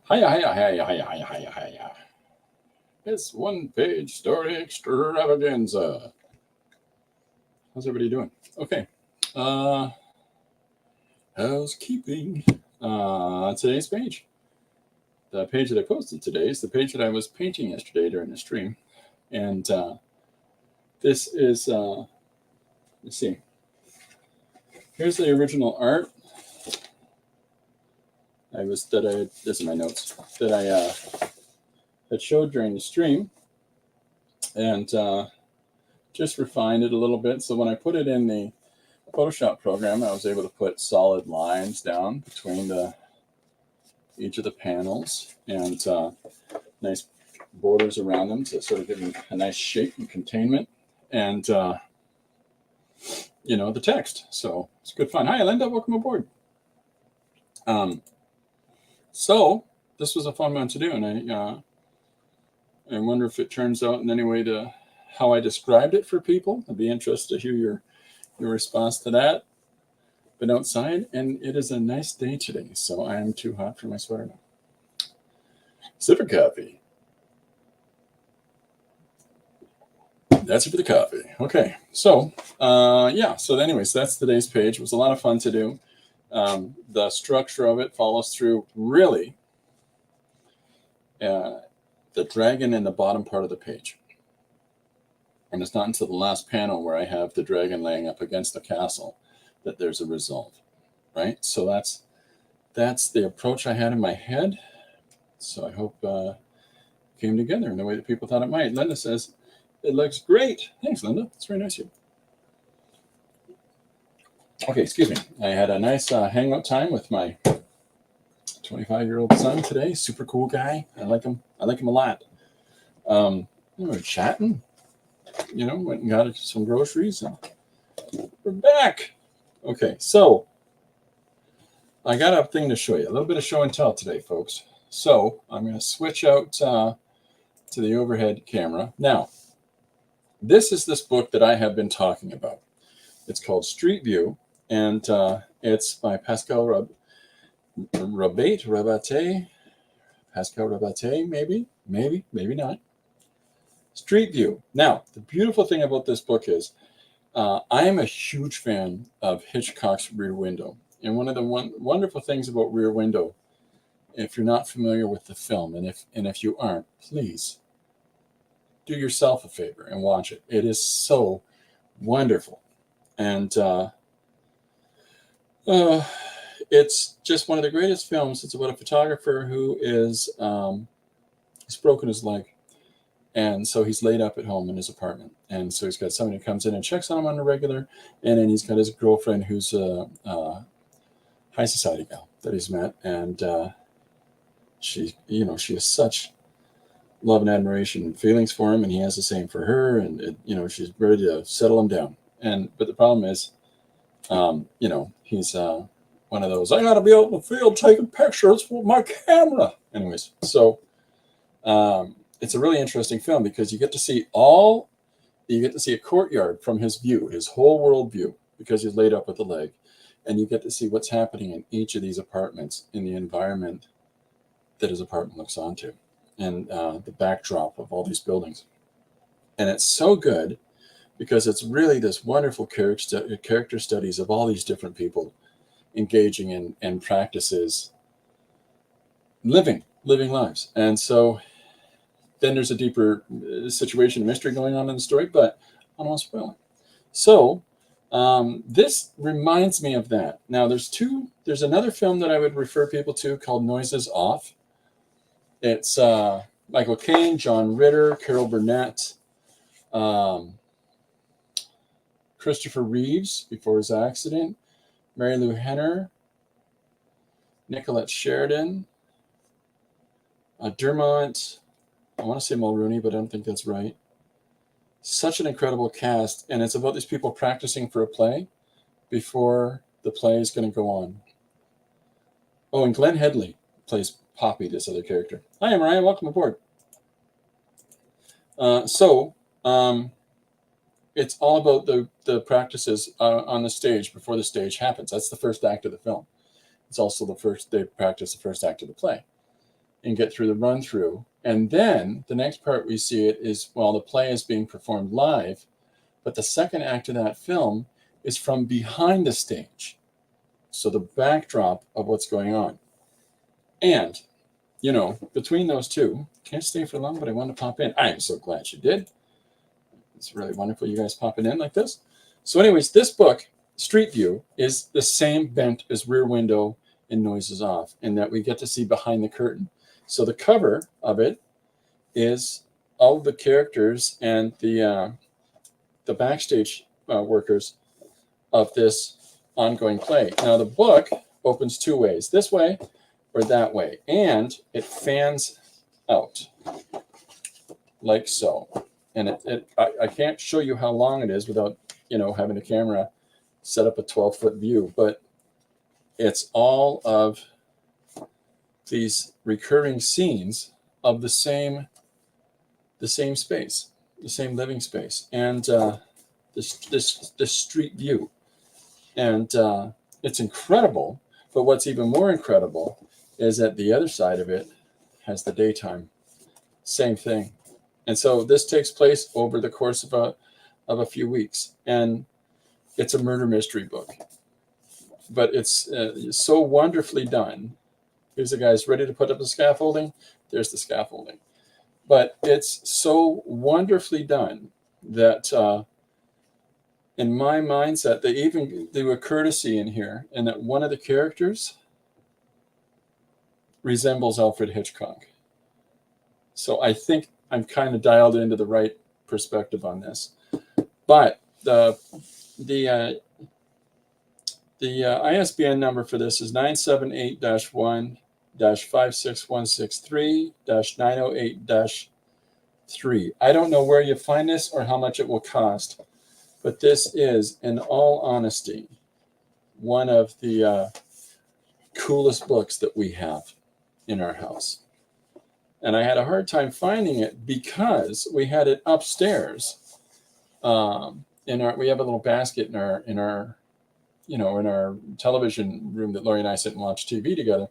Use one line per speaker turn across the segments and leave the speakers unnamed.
Hiya, hiya, hiya, hiya, hiya, hiya, hiya. It's one page story extravaganza. How's everybody doing? Okay. Uh, Housekeeping. Today's page. The page that I posted today is the page that I was painting yesterday during the stream. And this is, let's see. Here's the original art. This is my notes, that I had showed during the stream. And just refined it a little bit. So when I put it in the Photoshop program, I was able to put solid lines down between each of the panels and nice borders around them to sort of give them a nice shape and containment and the text. So it's good fun. Hi, Linda, welcome aboard. So this was a fun one to do, and I wonder if it turns out in any way to how I described it for people. I'd be interested to hear your response to that. Been outside, and it is a nice day today, so I am too hot for my sweater now. Sip of coffee. That's it for the coffee. Okay, so so anyways, that's today's page. It was a lot of fun to do. The structure of it follows through really the dragon in the bottom part of the page. And it's not until the last panel where I have the dragon laying up against the castle that there's a resolve, right? So that's the approach I had in my head. So I hope it came together in the way that people thought it might. Linda says, it looks great. Thanks, Linda. It's very nice of you. Okay, excuse me. I had a nice hangout time with my 25-year-old son today. Super cool guy. I like him a lot. We were chatting. Went and got some groceries, and we're back. Okay, so I got a thing to show you. A little bit of show and tell today, folks. So I'm going to switch out to the overhead camera. Now, this is this book that I have been talking about. It's called Street View, and it's by Pascal Rabatte. Pascal Rabatte, maybe not. Street View. Now, the beautiful thing about this book is I am a huge fan of Hitchcock's Rear Window. And one of the wonderful things about Rear Window, if you're not familiar with the film, and if you aren't, please do yourself a favor and watch it. It is so wonderful. And it's just one of the greatest films. It's about a photographer who is he's broken his leg. And so he's laid up at home in his apartment. And so he's got somebody who comes in and checks on him on a regular. And then he's got his girlfriend who's a high society gal that he's met. And she has such love and admiration and feelings for him. And he has the same for her. And, she's ready to settle him down. But the problem is, he's one of those, I got to be out in the field taking pictures with my camera. Anyways, so it's a really interesting film because you get to see a courtyard from his view, his whole world view, because he's laid up with a leg. And you get to see what's happening in each of these apartments in the environment that his apartment looks onto and the backdrop of all these buildings. And it's so good because it's really this wonderful character studies of all these different people engaging in practices, living lives. And so then there's a deeper situation mystery going on in the story, but I don't want to spoil it. So this reminds me of that. Now there's another film that I would refer people to called Noises Off. It's Michael Caine, John Ritter, Carol Burnett, Christopher Reeves before his accident, Mary Lou Henner, Nicolette Sheridan, Dermot, I want to say Mulrooney, but I don't think that's right. Such an incredible cast, and it's about these people practicing for a play before the play is going to go on. Oh, and Glenn Headley plays Poppy, this other character. Hi, Mariah. Welcome aboard. It's all about the practices on the stage before the stage happens. That's the first act of the film. It's also they practice the first act of the play. and get through the run through. And then the next part we see it is while the play is being performed live, but the second act of that film is from behind the stage. So the backdrop of what's going on. And, you know, between those two, can't stay for long, but I want to pop in. I am so glad you did. It's really wonderful you guys popping in like this. So anyways, this book, Street View, is the same bent as Rear Window and Noises Off, in that we get to see behind the curtain. So the cover of it is all the characters and the backstage workers of this ongoing play. Now the book opens two ways, this way or that way, and it fans out like so. And I can't show you how long it is without, you know, having a camera set up a 12-foot view, but it's all of these recurring scenes of the same space, the same living space, and this street view. And it's incredible, but what's even more incredible is that the other side of it has the daytime. Same thing. And so this takes place over the course of a few weeks, and it's a murder mystery book, but it's so wonderfully done. Here's the guys ready to put up the scaffolding. There's the scaffolding, but it's so wonderfully done that in my mindset, they even do a courtesy in here, and that one of the characters resembles Alfred Hitchcock. So I think I'm kind of dialed into the right perspective on this. But the ISBN number for this is 978-1-56163-908-3. I don't know where you find this or how much it will cost, but this is, in all honesty, one of the coolest books that we have in our house. And I had a hard time finding it because we had it upstairs. We have a little basket in our television room that Lori and I sit and watch TV together.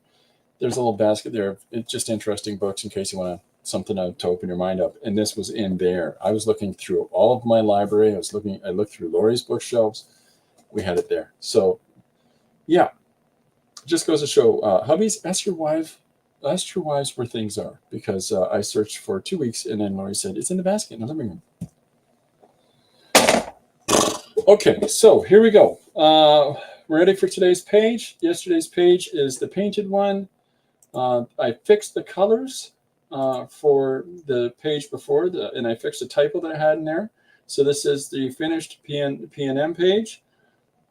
There's a little basket there. It's just interesting books in case you want something to open your mind up. And this was in there. I was looking through all of my library. I looked through Lori's bookshelves. We had it there. So yeah, it just goes to show, hubbies, ask your wives where things are, because I searched for 2 weeks and then Lori said, it's in the basket in the living room. Okay, so here we go. We're ready for today's page. Yesterday's page is the painted one. I fixed the colors for the page before, and I fixed a typo that I had in there. So this is the finished PNM page,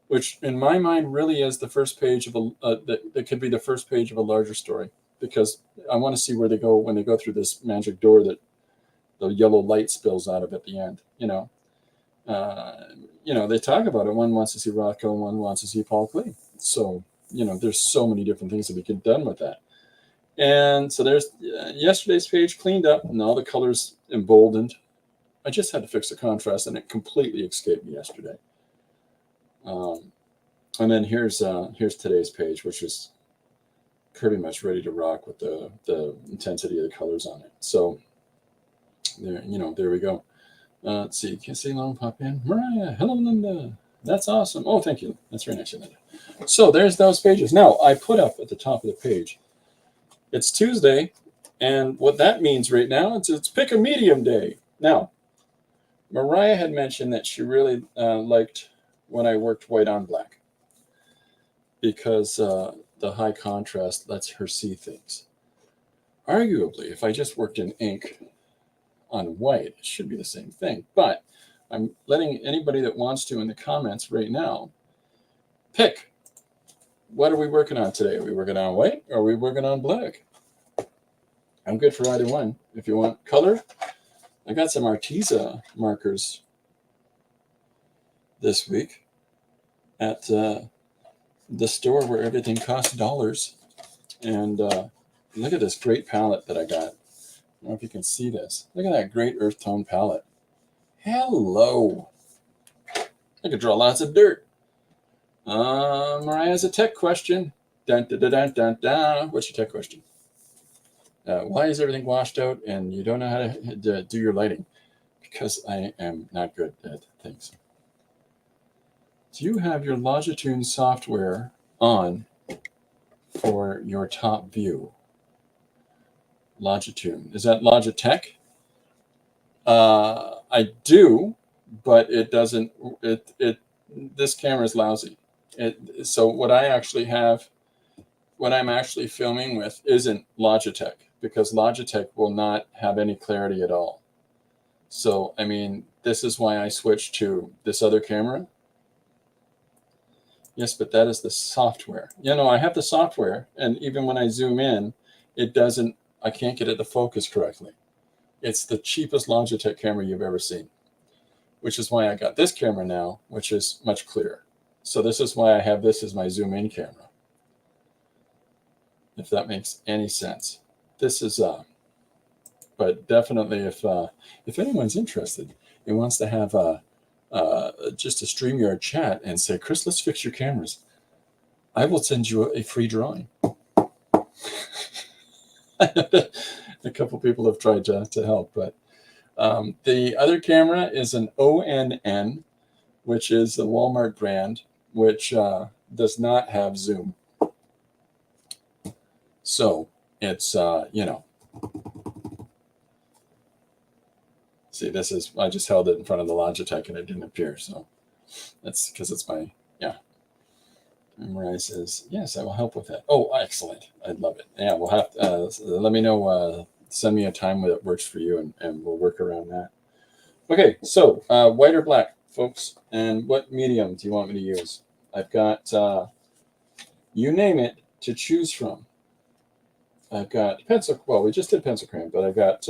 which in my mind really is the first page of that could be the first page of a larger story, because I want to see where they go when they go through this magic door that the yellow light spills out of at the end. They talk about it. One wants to see Rothko, one wants to see Paul Klee. So, there's so many different things that we could have done with that. And so there's yesterday's page cleaned up and all the colors emboldened. I just had to fix the contrast and it completely escaped me yesterday. And then here's today's page, which is pretty much ready to rock with the intensity of the colors on it. So there we go. Let's see. Can I see Long pop in? Mariah, hello, Linda. That's awesome. Oh, thank you. That's very nice, Linda. So there's those pages. Now I put up at the top of the page, it's Tuesday, and what that means right now is it's Pick a Medium Day. Now, Mariah had mentioned that she really liked when I worked white on black, because the high contrast lets her see things. Arguably, if I just worked in ink on white, it should be the same thing. But I'm letting anybody that wants to in the comments right now pick. What are we working on today? Are we working on white or are we working on black? I'm good for either one. If you want color, I got some Arteza markers this week at the store where everything costs dollars. And look at this great palette that I got. I don't know if you can see this. Look at that great earth tone palette. Hello. I could draw lots of dirt. Mariah has a tech question. Dun, dun, dun, dun, dun, dun. What's your tech question? Why is everything washed out and you don't know how to do your lighting? Because I am not good at things. Do you have your Longitude software on for your top view? Longitude. Is that Logitech? I do, but it doesn't. This camera is lousy. So what I actually have, what I'm actually filming with, isn't Logitech, because Logitech will not have any clarity at all. So I mean, this is why I switched to this other camera. Yes, but that is the software. I have the software, and even when I zoom in, it doesn't. I can't get it to focus correctly. It's the cheapest Logitech camera you've ever seen, which is why I got this camera now, which is much clearer. So this is why I have this as my zoom in camera, if that makes any sense. This is, but definitely if anyone's interested and wants to have just a StreamYard chat and say, Chris, let's fix your cameras, I will send you a free drawing. A couple people have tried to help, but the other camera is an ONN, which is a Walmart brand, which does not have zoom. So it's, see, this is, I just held it in front of the Logitech and it didn't appear. So that's because it's my, yeah. And Mariah says, yes, I will help with that. Oh, excellent. I'd love it. Yeah, we'll have to, let me know, send me a time that works for you and we'll work around that. Okay, so white or black, folks, and what medium do you want me to use? I've got, you name it, to choose from. I've got pencil, well, we just did pencil crayon, but I've got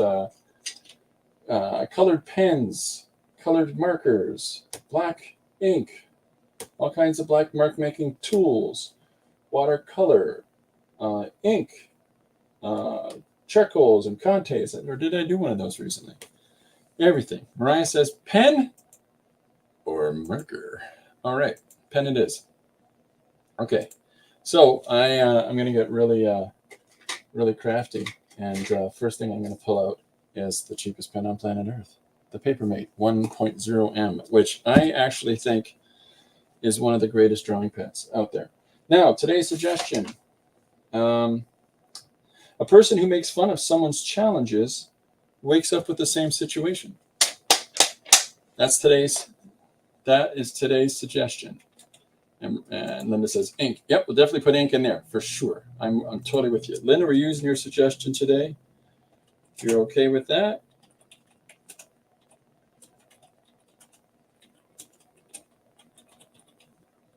colored pens, colored markers, black ink, all kinds of black mark making tools, watercolor, ink, charcoals and Contes. Or did I do one of those recently? Everything. Mariah says pen or marker. All right, pen it is. Okay, so I'm going to get really crafty, and first thing I'm going to pull out is the cheapest pen on planet Earth, the Papermate 1.0M, which I actually think is one of the greatest drawing pens out there. Now, today's suggestion. A person who makes fun of someone's challenges wakes up with the same situation. That is today's suggestion. And Linda says ink. Yep, we'll definitely put ink in there for sure. I'm totally with you. Linda, we're using your suggestion today. If you're okay with that.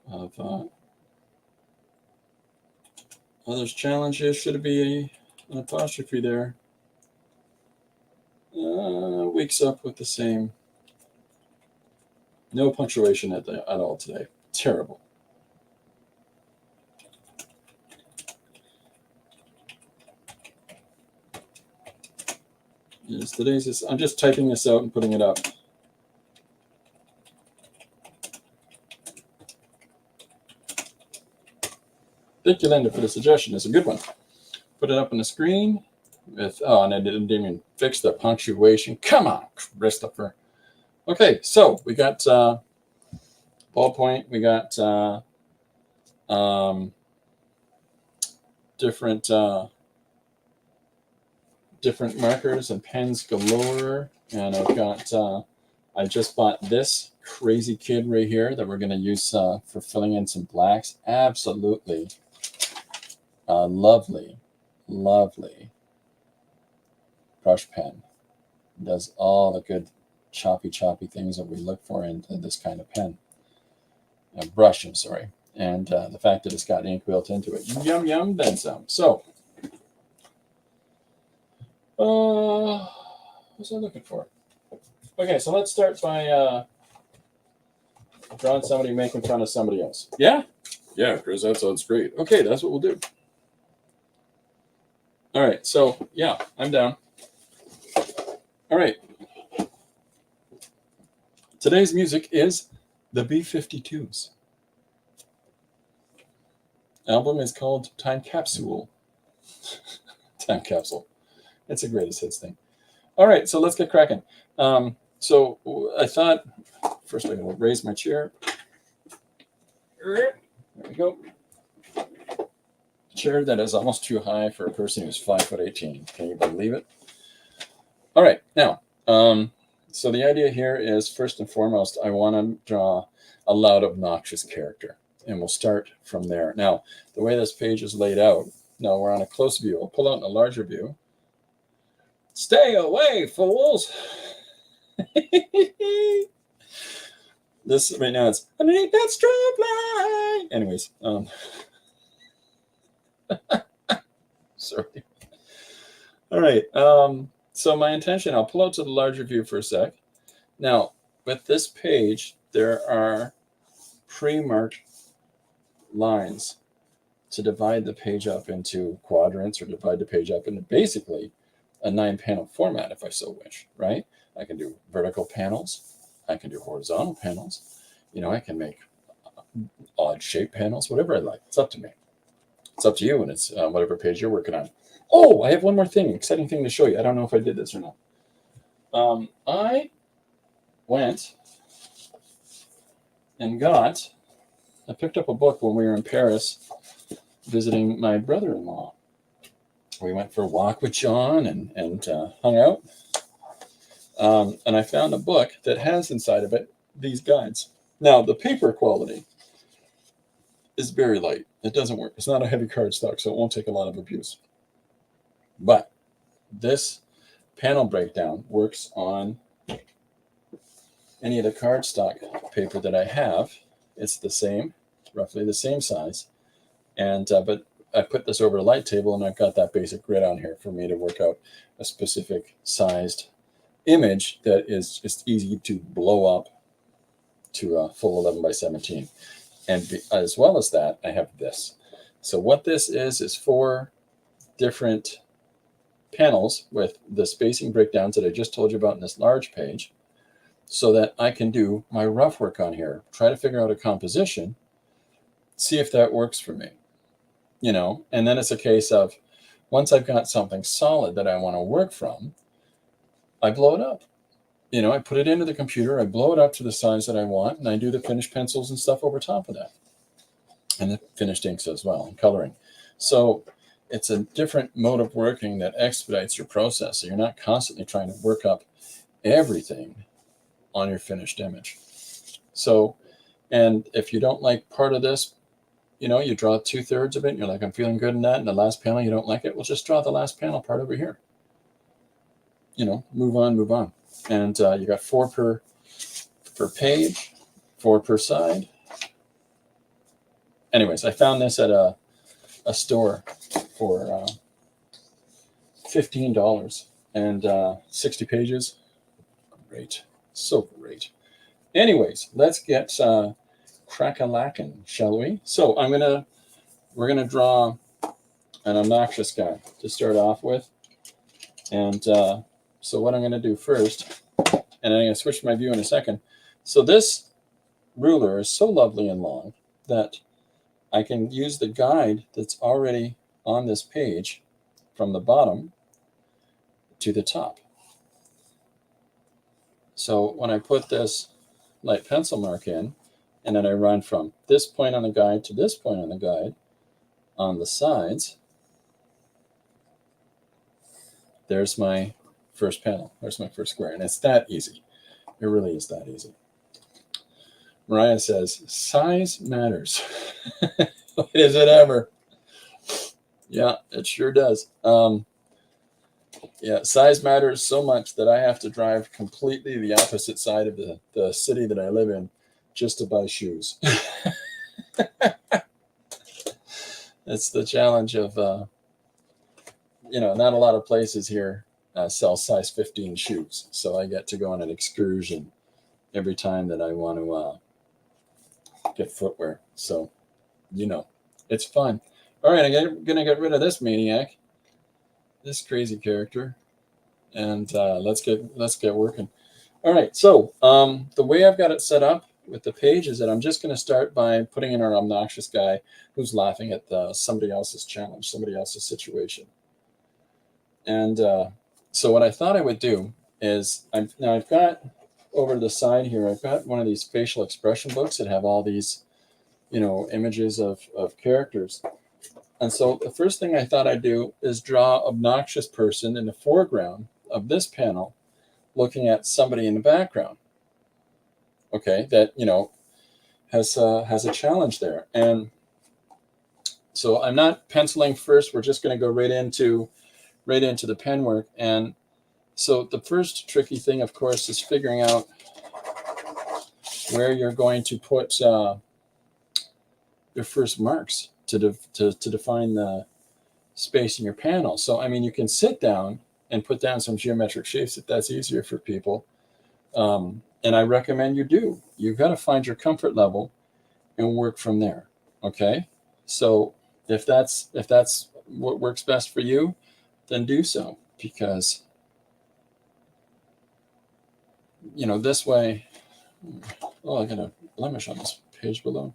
Of others' challenges, should it be an apostrophe there? Wakes up with the same. No punctuation at all today. Terrible. Yes, today's. I'm just typing this out and putting it up. Thank you, Linda, for the suggestion. It's a good one. Put it up on the screen. And I didn't even fix the punctuation. Come on, Christopher. Okay, so we got ballpoint. We got different markers and pens galore. And I've got, I just bought this crazy kid right here that we're going to use for filling in some blacks. Absolutely lovely brush pen. It does all the good choppy things that we look for in this kind of pen. Brush, I'm sorry. And the fact that it's got ink built into it. Yum, then some. So, what was I looking for? Okay, so let's start by drawing somebody making fun of somebody else. Yeah? Yeah, Chris, that sounds great. Okay, that's what we'll do. All right, so yeah, I'm down. All right. Today's music is the B-52s. Album is called Time Capsule. Time Capsule. It's a greatest hits thing. All right, so let's get cracking. So I thought first I'm going to raise my chair. There we go. Chair that is almost too high for a person who's 5'18". Can you believe it? All right, now, so the idea here is, first and foremost, I want to draw a loud, obnoxious character, and we'll start from there. Now, the way this page is laid out, now we're on a close view. I'll pull out in a larger view. Stay away, fools! This right now it's underneath that strobe line. Anyways, sorry. All right. So my intention, I'll pull out to the larger view for a sec. Now, with this page, there are pre-marked lines to divide the page up into quadrants, or divide the page up into basically a 9-panel format if I so wish, right? I can do vertical panels. I can do horizontal panels. You know, I can make odd shaped panels, whatever I like. It's up to me. It's up to you, and it's whatever page you're working on. Oh, I have one more thing, exciting thing to show you. I don't know if I did this or not. I went and I picked up a book when we were in Paris visiting my brother-in-law. We went for a walk with John and hung out. And I found a book that has inside of it these guides. Now, the paper quality is very light. It doesn't work. It's not a heavy cardstock, so it won't take a lot of abuse. But this panel breakdown works on any of the cardstock paper that I have. It's the same, roughly the same size. And but I put this over a light table, and I've got that basic grid on here for me to work out a specific sized image that is just easy to blow up to a full 11 by 17. And as well as that, I have this. So what this is 4 different panels with the spacing breakdowns that I just told you about in this large page, so that I can do my rough work on here, try to figure out a composition, see if that works for me, you know. And then it's a case of, once I've got something solid that I want to work from, I blow it up. You know, I put it into the computer, I blow it up to the size that I want, and I do the finished pencils and stuff over top of that. And the finished inks as well, and coloring. So it's a different mode of working that expedites your process. So you're not constantly trying to work up everything on your finished image. So, and if you don't like part of this, you know, you draw 2/3 of it, and you're like, I'm feeling good in that, and the last panel, you don't like it, well, just draw the last panel part over here. You know, move on. And you got 4 per page, 4 per side. Anyways, I found this at a store for $15 and 60 pages. Great. So great. Anyways, let's get crack-a-lackin', shall we? So we're gonna draw an obnoxious guy to start off with. And so what I'm going to do first, and I'm going to switch my view in a second. So this ruler is so lovely and long that I can use the guide that's already on this page from the bottom to the top. So when I put this light pencil mark in, and then I run from this point on the guide to this point on the guide on the sides, there's my first panel. There's my first square. And it's that easy. It really is that easy. Mariah says, size matters. Is it ever? Yeah, it sure does. Yeah, size matters so much that I have to drive completely the opposite side of the city that I live in just to buy shoes. It's the challenge of, you know, not a lot of places here sell size 15 shoes. So I get to go on an excursion every time that I want to get footwear. So, you know, it's fun. All right, I'm going to get rid of this maniac, this crazy character, and let's get working. All right, so the way I've got it set up with the page is that I'm just going to start by putting in our obnoxious guy who's laughing at somebody else's challenge, somebody else's situation. And So what I thought I would do is, I've got over to the side here, I've got one of these facial expression books that have all these, images of characters. And so the first thing I thought I'd do is draw obnoxious person in the foreground of this panel, looking at somebody in the background. Okay, that has a challenge there. And so I'm not penciling first. We're just going to go right into the pen work. And so the first tricky thing, of course, is figuring out where you're going to put your first marks to define the space in your panel. So, I mean, you can sit down and put down some geometric shapes if that's easier for people. And I recommend you do. You've got to find your comfort level and work from there. Okay. So if that's what works best for you, then do so, because this way. Oh, I got a blemish on this page below.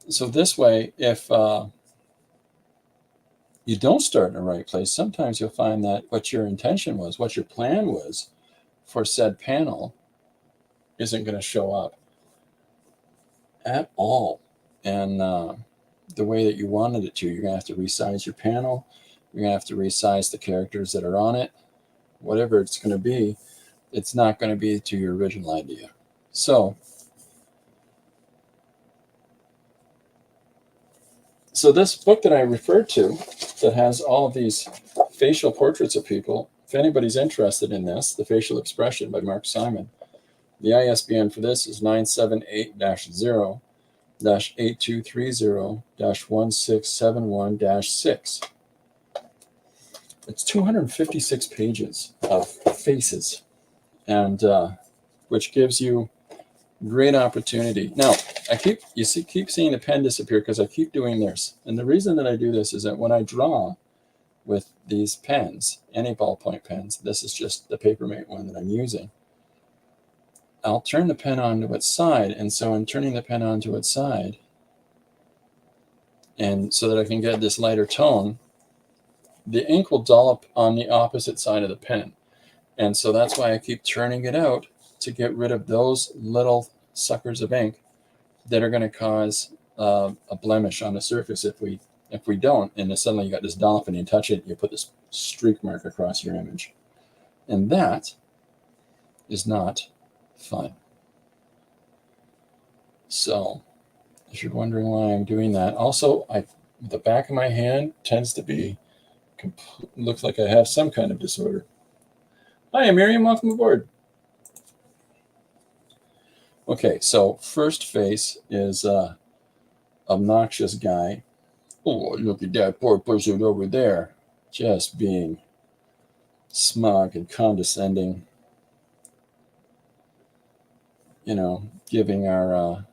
So this way, if you don't start in the right place, sometimes you'll find that what your intention was, what your plan was for said panel, isn't going to show up at all. And the way that you wanted it to, you're going to have to resize your panel. You're going to have to resize the characters that are on it. Whatever it's going to be, it's not going to be to your original idea. So this book that I referred to, that has all of these facial portraits of people, if anybody's interested in this, The Facial Expression by Mark Simon, the ISBN for this is 978-0-8230-1671-6. It's 256 pages of faces, and which gives you great opportunity. Now, keep seeing the pen disappear because I keep doing this. And the reason that I do this is that when I draw with these pens, any ballpoint pens, this is just the Papermate one that I'm using, I'll turn the pen onto its side. And so in turning the pen onto its side, and so that I can get this lighter tone, the ink will dollop on the opposite side of the pen. And so that's why I keep turning it out, to get rid of those little suckers of ink that are going to cause a blemish on the surface if we don't. And then suddenly you got this dollop and you touch it, you put this streak mark across your image. And that is not fun. So if you're wondering why I'm doing that, also the back of my hand tends to be, looks like I have some kind of disorder. Hi, Miriam, welcome aboard. Okay, so first face is obnoxious guy. Oh, look at that poor person over there, just being smug and condescending. Giving our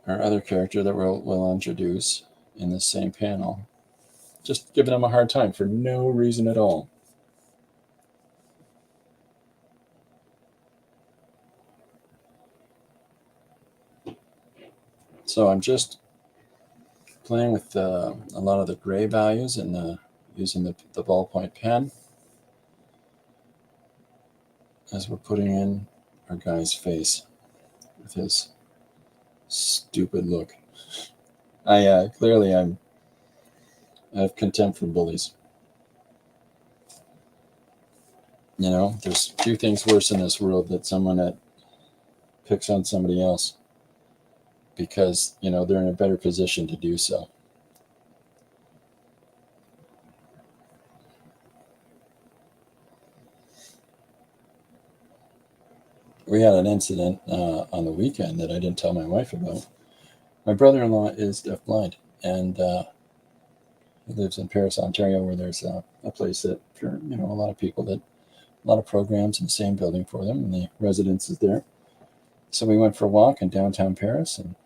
other character that we'll introduce in the same panel, just giving them a hard time for no reason at all. So I'm just playing with a lot of the gray values and using the ballpoint pen as we're putting in our guy's face with his stupid look. I have contempt for bullies. There's few things worse in this world than someone that picks on somebody else, because they're in a better position to do so. We had an incident on the weekend that I didn't tell my wife about. My brother-in-law is deafblind, and he lives in Paris, Ontario, where there's a place that for a lot of people, that a lot of programs in the same building for them, and the residence is there. So we went for a walk in downtown Paris, and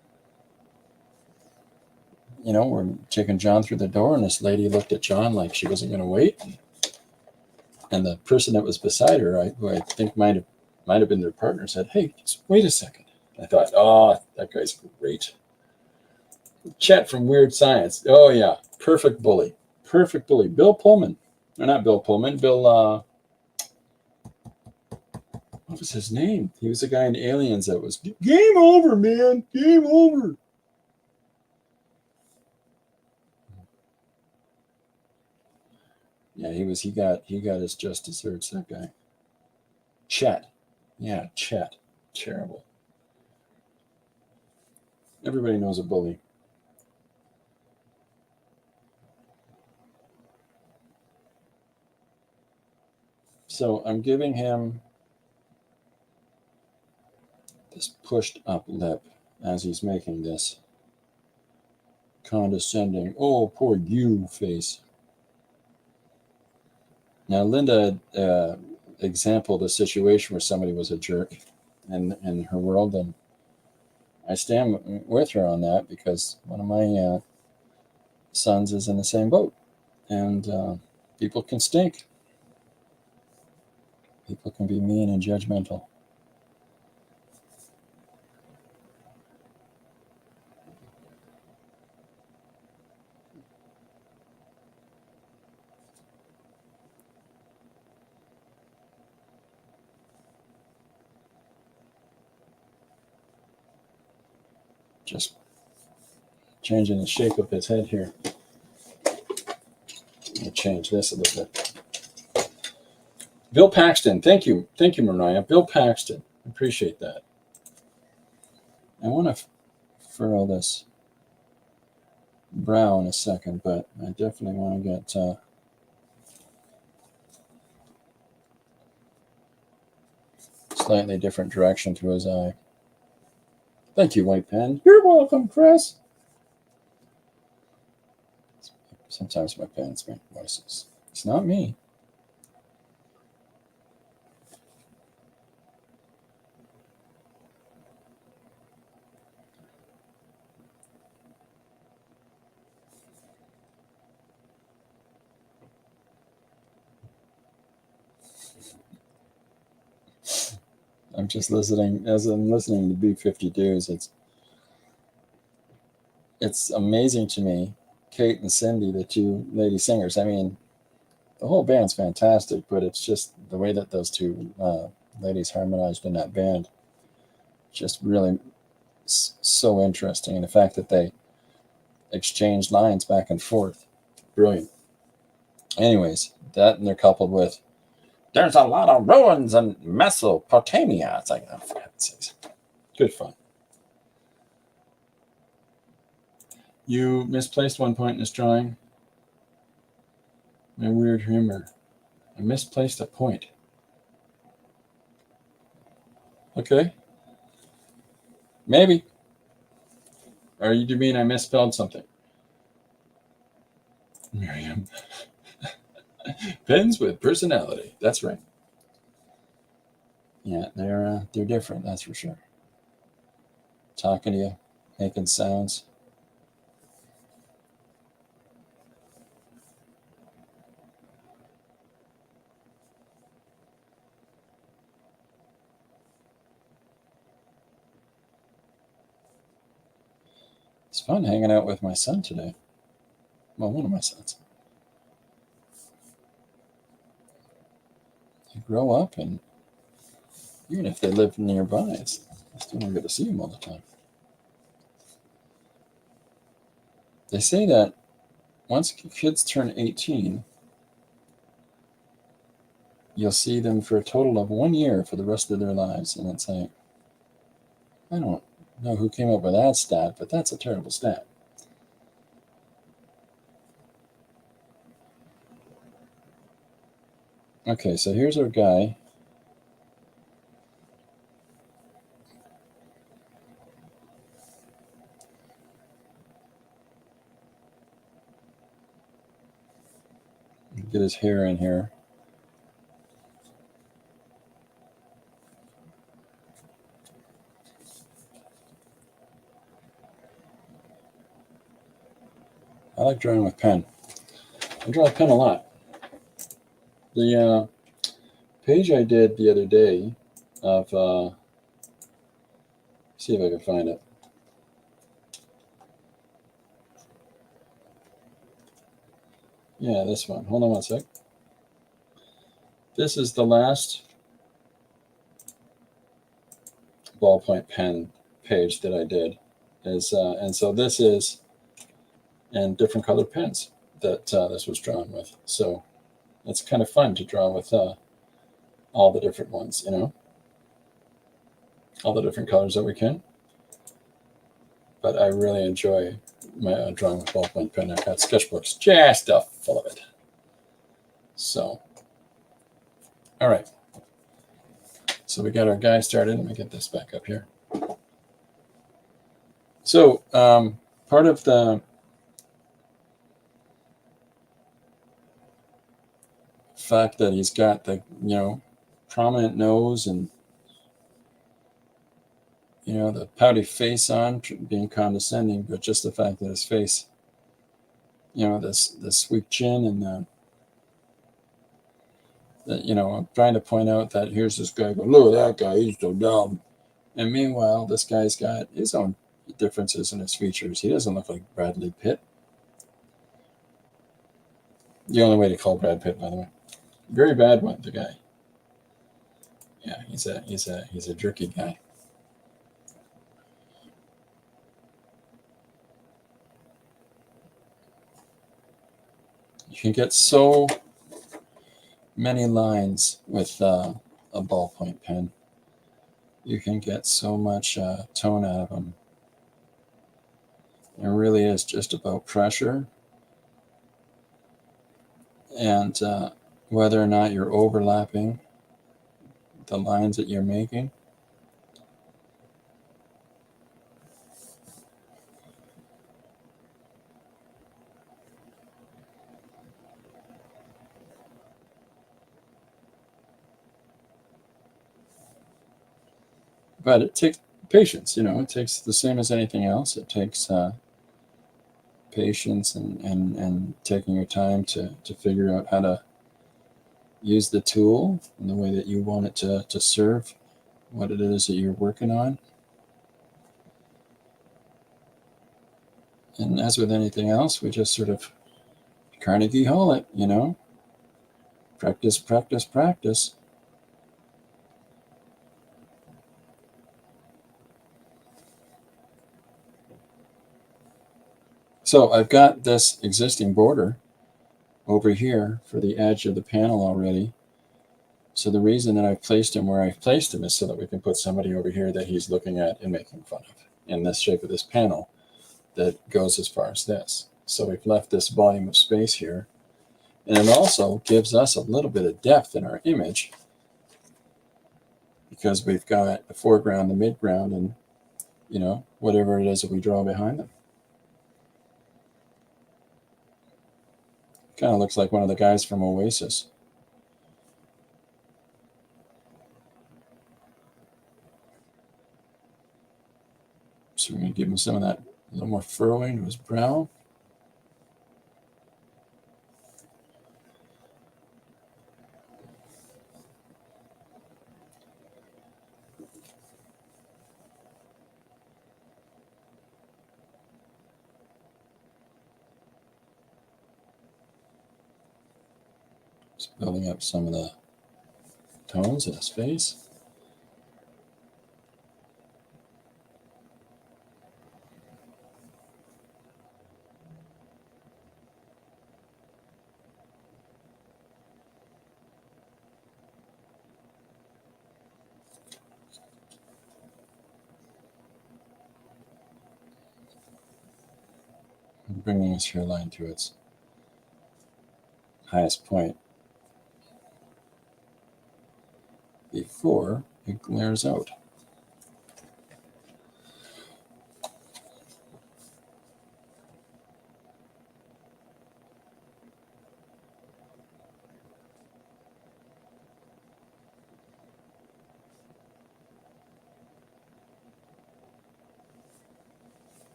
we're taking John through the door, and this lady looked at John like she wasn't going to wait. And the person that was beside her, who I think might have been their partner, said, "Hey, just wait a second." I thought, oh, that guy's great. Chet from Weird Science. Oh yeah, perfect bully. perfect bully. Bill Pullman. Or not Bill Pullman. Bill, what was his name? He was the guy in Aliens that was, game over, man. Game over. Yeah, he got his just desserts, that guy. Chet. Yeah, Chet. Terrible. Everybody knows a bully. So I'm giving him this pushed up lip as he's making this condescending, oh, poor you face. Now, Linda exampled a situation where somebody was a jerk in her world, and I stand with her on that because one of my sons is in the same boat, and people can stink. People can be mean and judgmental. Just changing the shape of his head here. Let me change this a little bit. Bill Paxton, thank you, Mariah. Bill Paxton, appreciate that. I want to furrow this brow in a second, but I definitely want to get slightly different direction to his eye. Thank you, White Pen. You're welcome, Chris. Sometimes my pens make voices. It's not me. I'm just listening as I'm listening to B-52s. It's amazing to me, Kate and Cindy, the two lady singers. I mean, the whole band's fantastic, but it's just the way that those two ladies harmonized in that band, just really so interesting. And the fact that they exchanged lines back and forth, brilliant. Anyways, that and they're coupled with, there's a lot of ruins in Mesopotamia. It's like, oh, for heaven's sakes. Good fun. You misplaced one point in this drawing. My weird humor. I misplaced a point. Okay. Maybe. Or you do mean I misspelled something? Miriam. Pens with personality. That's right. Yeah, they're different, that's for sure. Talking to you, making sounds. It's fun hanging out with my son today. Well, one of my sons. They grow up, and even if they live nearby, I still don't get to see them all the time. They say that once kids turn 18, you'll see them for a total of 1 year for the rest of their lives. And it's like, I don't know who came up with that stat, but that's a terrible stat. Okay, so here's our guy. Get his hair in here. I like drawing with pen. I draw with pen a lot. The page I did the other day of, see if I can find it. Yeah, this one. Hold on one sec. This is the last ballpoint pen page that I did. And so this is and different colored pens that this was drawn with. So it's kind of fun to draw with all the different ones, all the different colors that we can. But I really enjoy my drawing with ballpoint pen. I've got sketchbooks just full of it. So, all right. So we got our guy started. Let me get this back up here. So part of the fact that he's got the prominent nose and the pouty face on, being condescending, but just the fact that his face, this sweet chin and I'm trying to point out that here's this guy going, look at that guy, he's so dumb. And meanwhile, this guy's got his own differences in his features. He doesn't look like Bradley Pitt. The only way to call Brad Pitt, by the way. Very bad one, the guy. Yeah, he's a jerky guy. You can get so many lines with a ballpoint pen. You can get so much tone out of them. It really is just about pressure and whether or not you're overlapping the lines that you're making. But it takes patience, it takes the same as anything else. It takes patience and taking your time to figure out how to use the tool in the way that you want it to serve what it is that you're working on. And as with anything else, we just sort of Carnegie Hall it, practice, practice, practice. So I've got this existing border over here for the edge of the panel already. So the reason that I've placed him where I've placed him is so that we can put somebody over here that he's looking at and making fun of in this shape of this panel that goes as far as this. So we've left this volume of space here. And it also gives us a little bit of depth in our image because we've got the foreground, the midground, and whatever it is that we draw behind them. Kind of looks like one of the guys from Oasis. So we're going to give him some of that, a little more furrowing to his brow. Just building up some of the tones in his face. Bringing his hairline to its highest point before it glares out.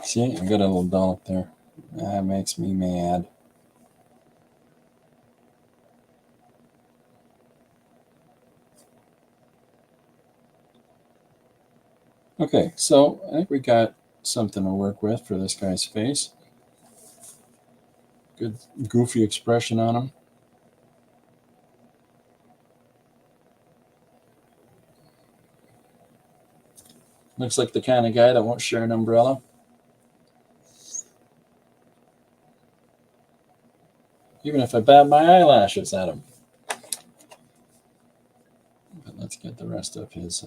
See, I got a little dollop there. That makes me mad. Okay, so I think we got something to work with for this guy's face. Good goofy expression on him. Looks like the kind of guy that won't share an umbrella. Even if I bat my eyelashes at him. But let's get the rest of his...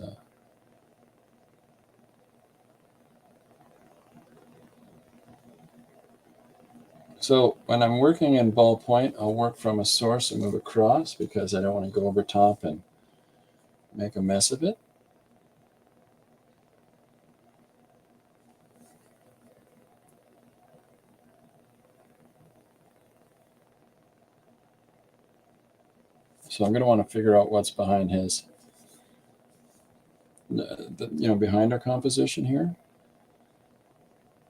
So when I'm working in ballpoint, I'll work from a source and move across because I don't want to go over top and make a mess of it. So I'm going to want to figure out what's behind his, behind our composition here.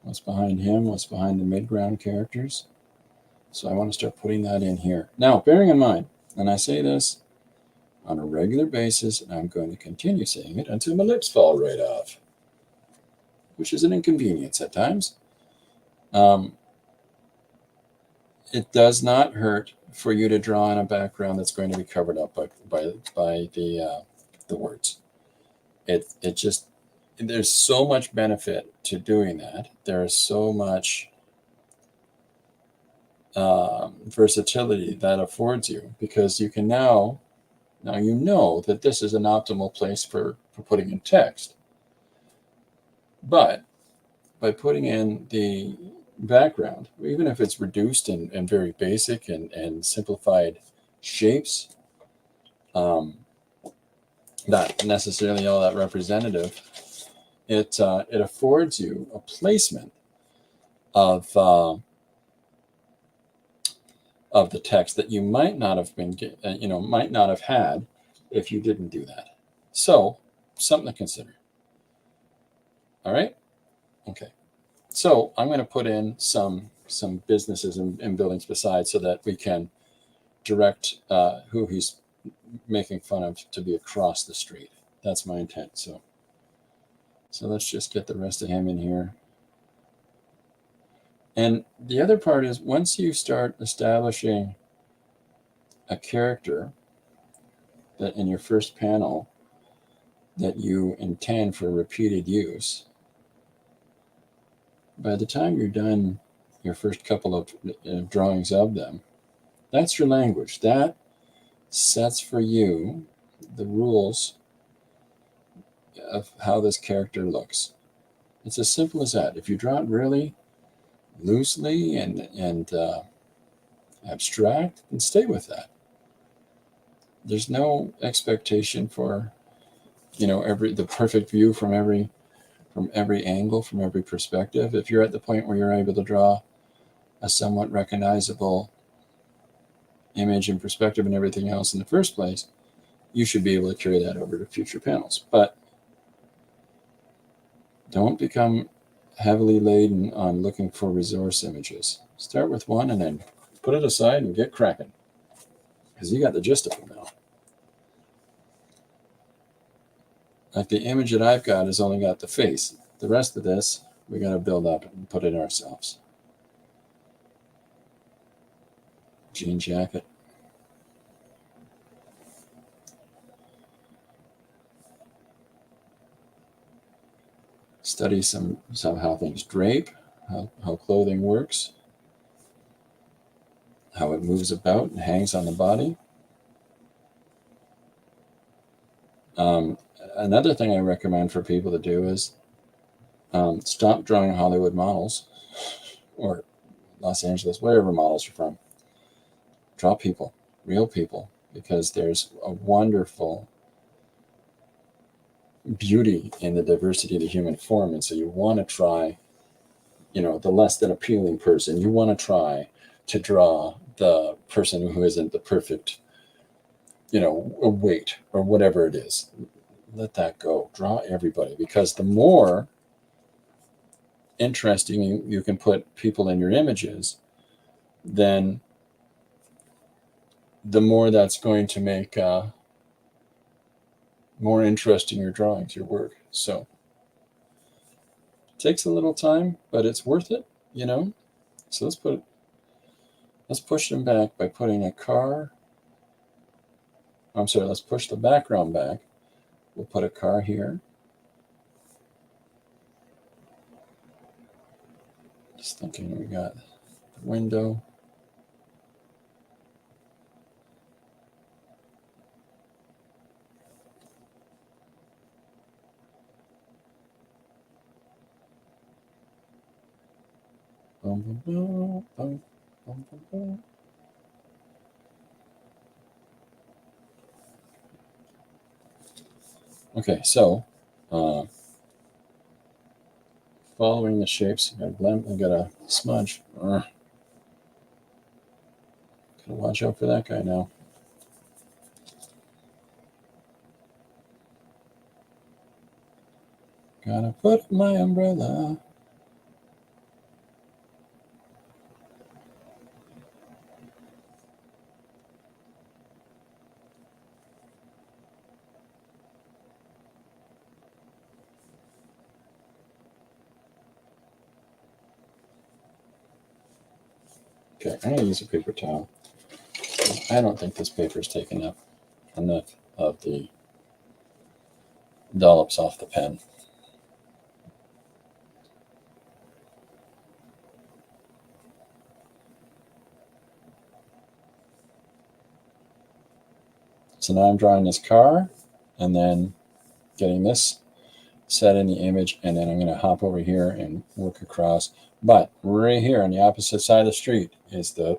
What's behind him, what's behind the midground characters. So I want to start putting that in here. Now, bearing in mind, and I say this on a regular basis, and I'm going to continue saying it until my lips fall right off, which is an inconvenience at times. It does not hurt for you to draw in a background that's going to be covered up by the words. It just, there's so much benefit to doing that. There is so much versatility that affords you, because you can now you know that this is an optimal place for putting in text. But by putting in the background, even if it's reduced and very basic and simplified shapes, not necessarily all that representative, it affords you a placement of the text that you might not have been, might not have had if you didn't do that. So, something to consider. All right? Okay. So I'm going to put in some businesses and buildings besides, so that we can direct who he's making fun of to be across the street. That's my intent. So let's just get the rest of him in here. And the other part is, once you start establishing a character that in your first panel that you intend for repeated use, by the time you're done your first couple of drawings of them, that's your language. That sets for you the rules of how this character looks. It's as simple as that. If you draw it really loosely and abstract, then stay with that. There's no expectation for the perfect view from every angle, from every perspective. If you're at the point where you're able to draw a somewhat recognizable image and perspective and everything else in the first place, you should be able to carry that over to future panels. But don't become heavily laden on looking for resource images. Start with one and then put it aside and get cracking, because you got the gist of it now. Like the image that I've got has only got the face. The rest of this, we got to build up and put in ourselves. Jean jacket. Study how things drape, how clothing works, how it moves about and hangs on the body. Another thing I recommend for people to do is stop drawing Hollywood models or Los Angeles, wherever models you're from. Draw people, real people, because there's a wonderful beauty in the diversity of the human form. And so you want to try, the less than appealing person. You want to try to draw the person who isn't the perfect, weight or whatever it is. Let that go. Draw everybody, because the more interesting you can put people in your images, then the more that's going to make more interesting your drawings, your work. So Takes a little time, but it's worth it, you know? So let's push them back by putting a car. I'm sorry, let's push the background back. We'll put a car here. Just thinking, we got the window. Boom, boom, boom, boom, boom, boom, boom. Okay, so following the shapes, I got a smudge. Gotta watch out for that guy now. Gotta put my umbrella. Okay, I'm gonna use a paper towel. I don't think this paper's taken up enough of the dollops off the pen. So now I'm drawing this car and then getting this set in the image, and then I'm going to hop over here and work across. But right here on the opposite side of the street is the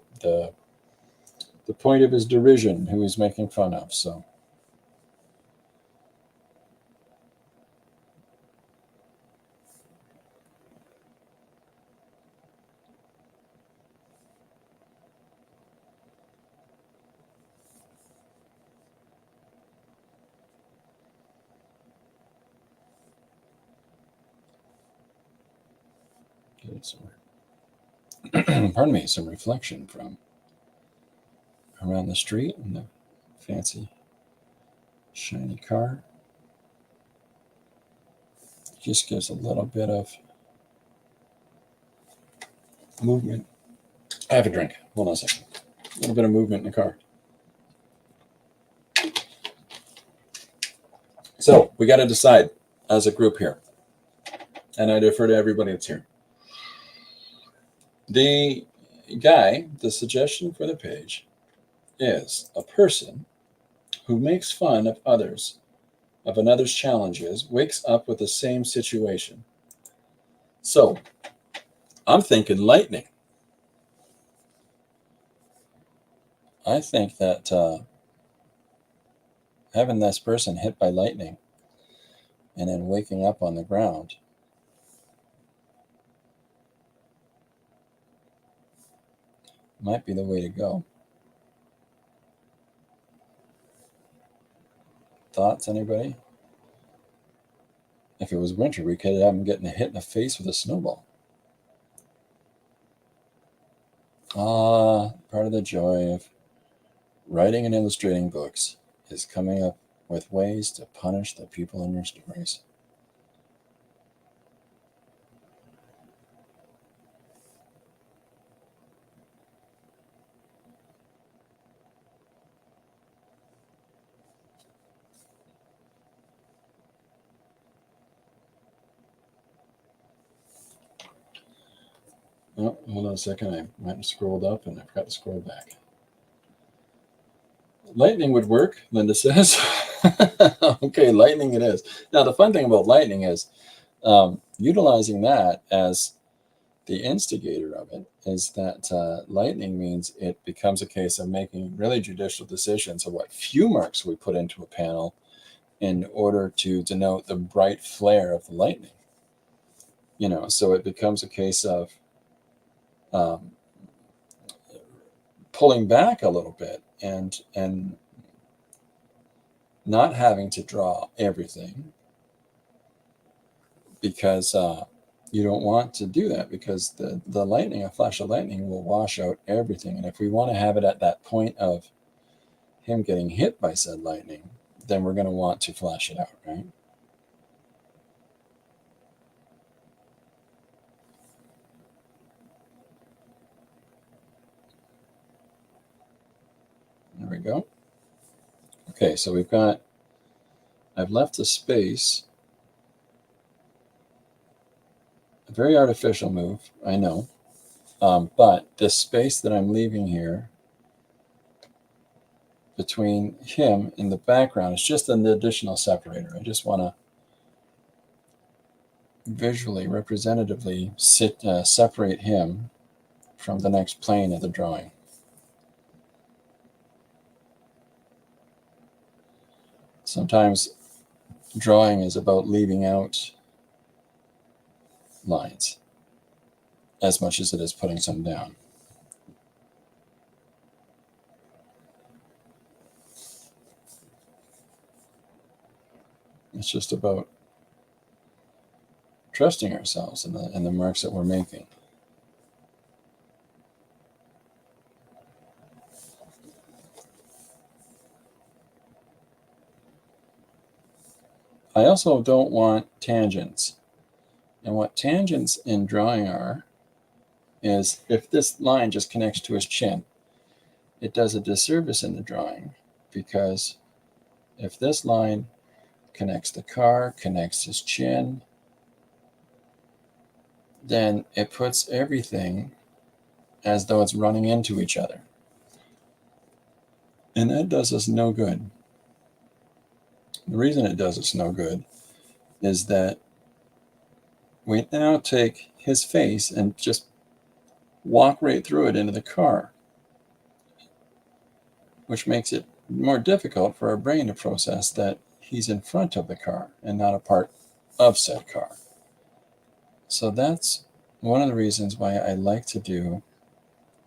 point of his derision, who he's making fun of. So get some, pardon me, some reflection from around the street and the fancy shiny car. Just gives a little bit of movement. I have a drink. Hold on a second. A little bit of movement in the car. So we got to decide as a group here, and I defer to everybody that's here. The guy, the suggestion for the page is a person who makes fun of others, of another's challenges, wakes up with the same situation. So I'm thinking lightning. I think that having this person hit by lightning and then waking up on the ground might be the way to go. Thoughts, anybody? If it was winter, we could have him getting hit in the face with a snowball. Part of the joy of writing and illustrating books is coming up with ways to punish the people in your stories. Oh, hold on a second. I might have scrolled up and I forgot to scroll back. Lightning would work, Linda says. Okay, lightning it is. Now, the fun thing about lightning is utilizing that as the instigator of it is that lightning means it becomes a case of making really judicial decisions of what few marks we put into a panel in order to denote the bright flare of the lightning. So it becomes a case of pulling back a little bit and not having to draw everything, because you don't want to do that, because the lightning, a flash of lightning, will wash out everything. And if we want to have it at that point of him getting hit by said lightning, then we're going to want to flash it out, right? go. Okay, so I've left a space. A very artificial move, I know. But this space that I'm leaving here between him and the background is just an additional separator. I just want to visually, representatively separate him from the next plane of the drawing. Sometimes drawing is about leaving out lines as much as it is putting some down. It's just about trusting ourselves in the marks that we're making. I also don't want tangents. And what tangents in drawing are is if this line just connects to his chin, it does a disservice in the drawing, because if this line connects the car, connects his chin, then it puts everything as though it's running into each other. And that does us no good. The reason it does us no good is that we now take his face and just walk right through it into the car, which makes it more difficult for our brain to process that he's in front of the car and not a part of said car. So that's one of the reasons why I like to do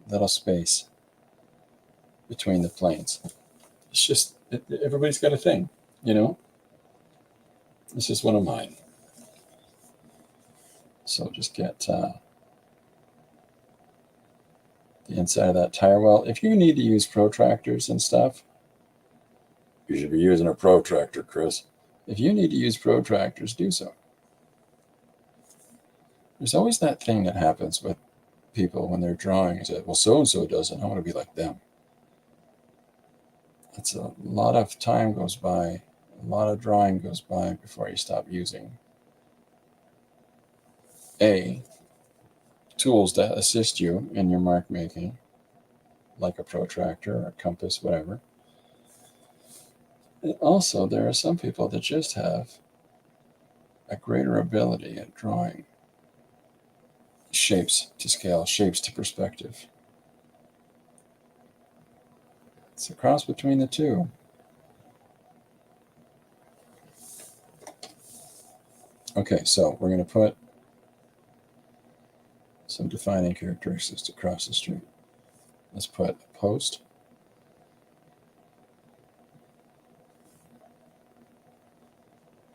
little space between the planes. It's just, everybody's got a thing, you know? This is one of mine. So just get the inside of that tire. Well, if you need to use protractors and stuff, you should be using a protractor, Chris. If you need to use protractors, do so. There's always that thing that happens with people when they're drawing. Is that, well, so-and-so does it, I want to be like them. It's a lot of time goes by, a lot of drawing goes by before you stop using tools that assist you in your mark making, like a protractor or a compass, whatever. And also, there are some people that just have a greater ability at drawing shapes to scale, shapes to perspective. It's a cross between the two. Okay, so we're going to put some defining characteristics across the street. Let's put a post.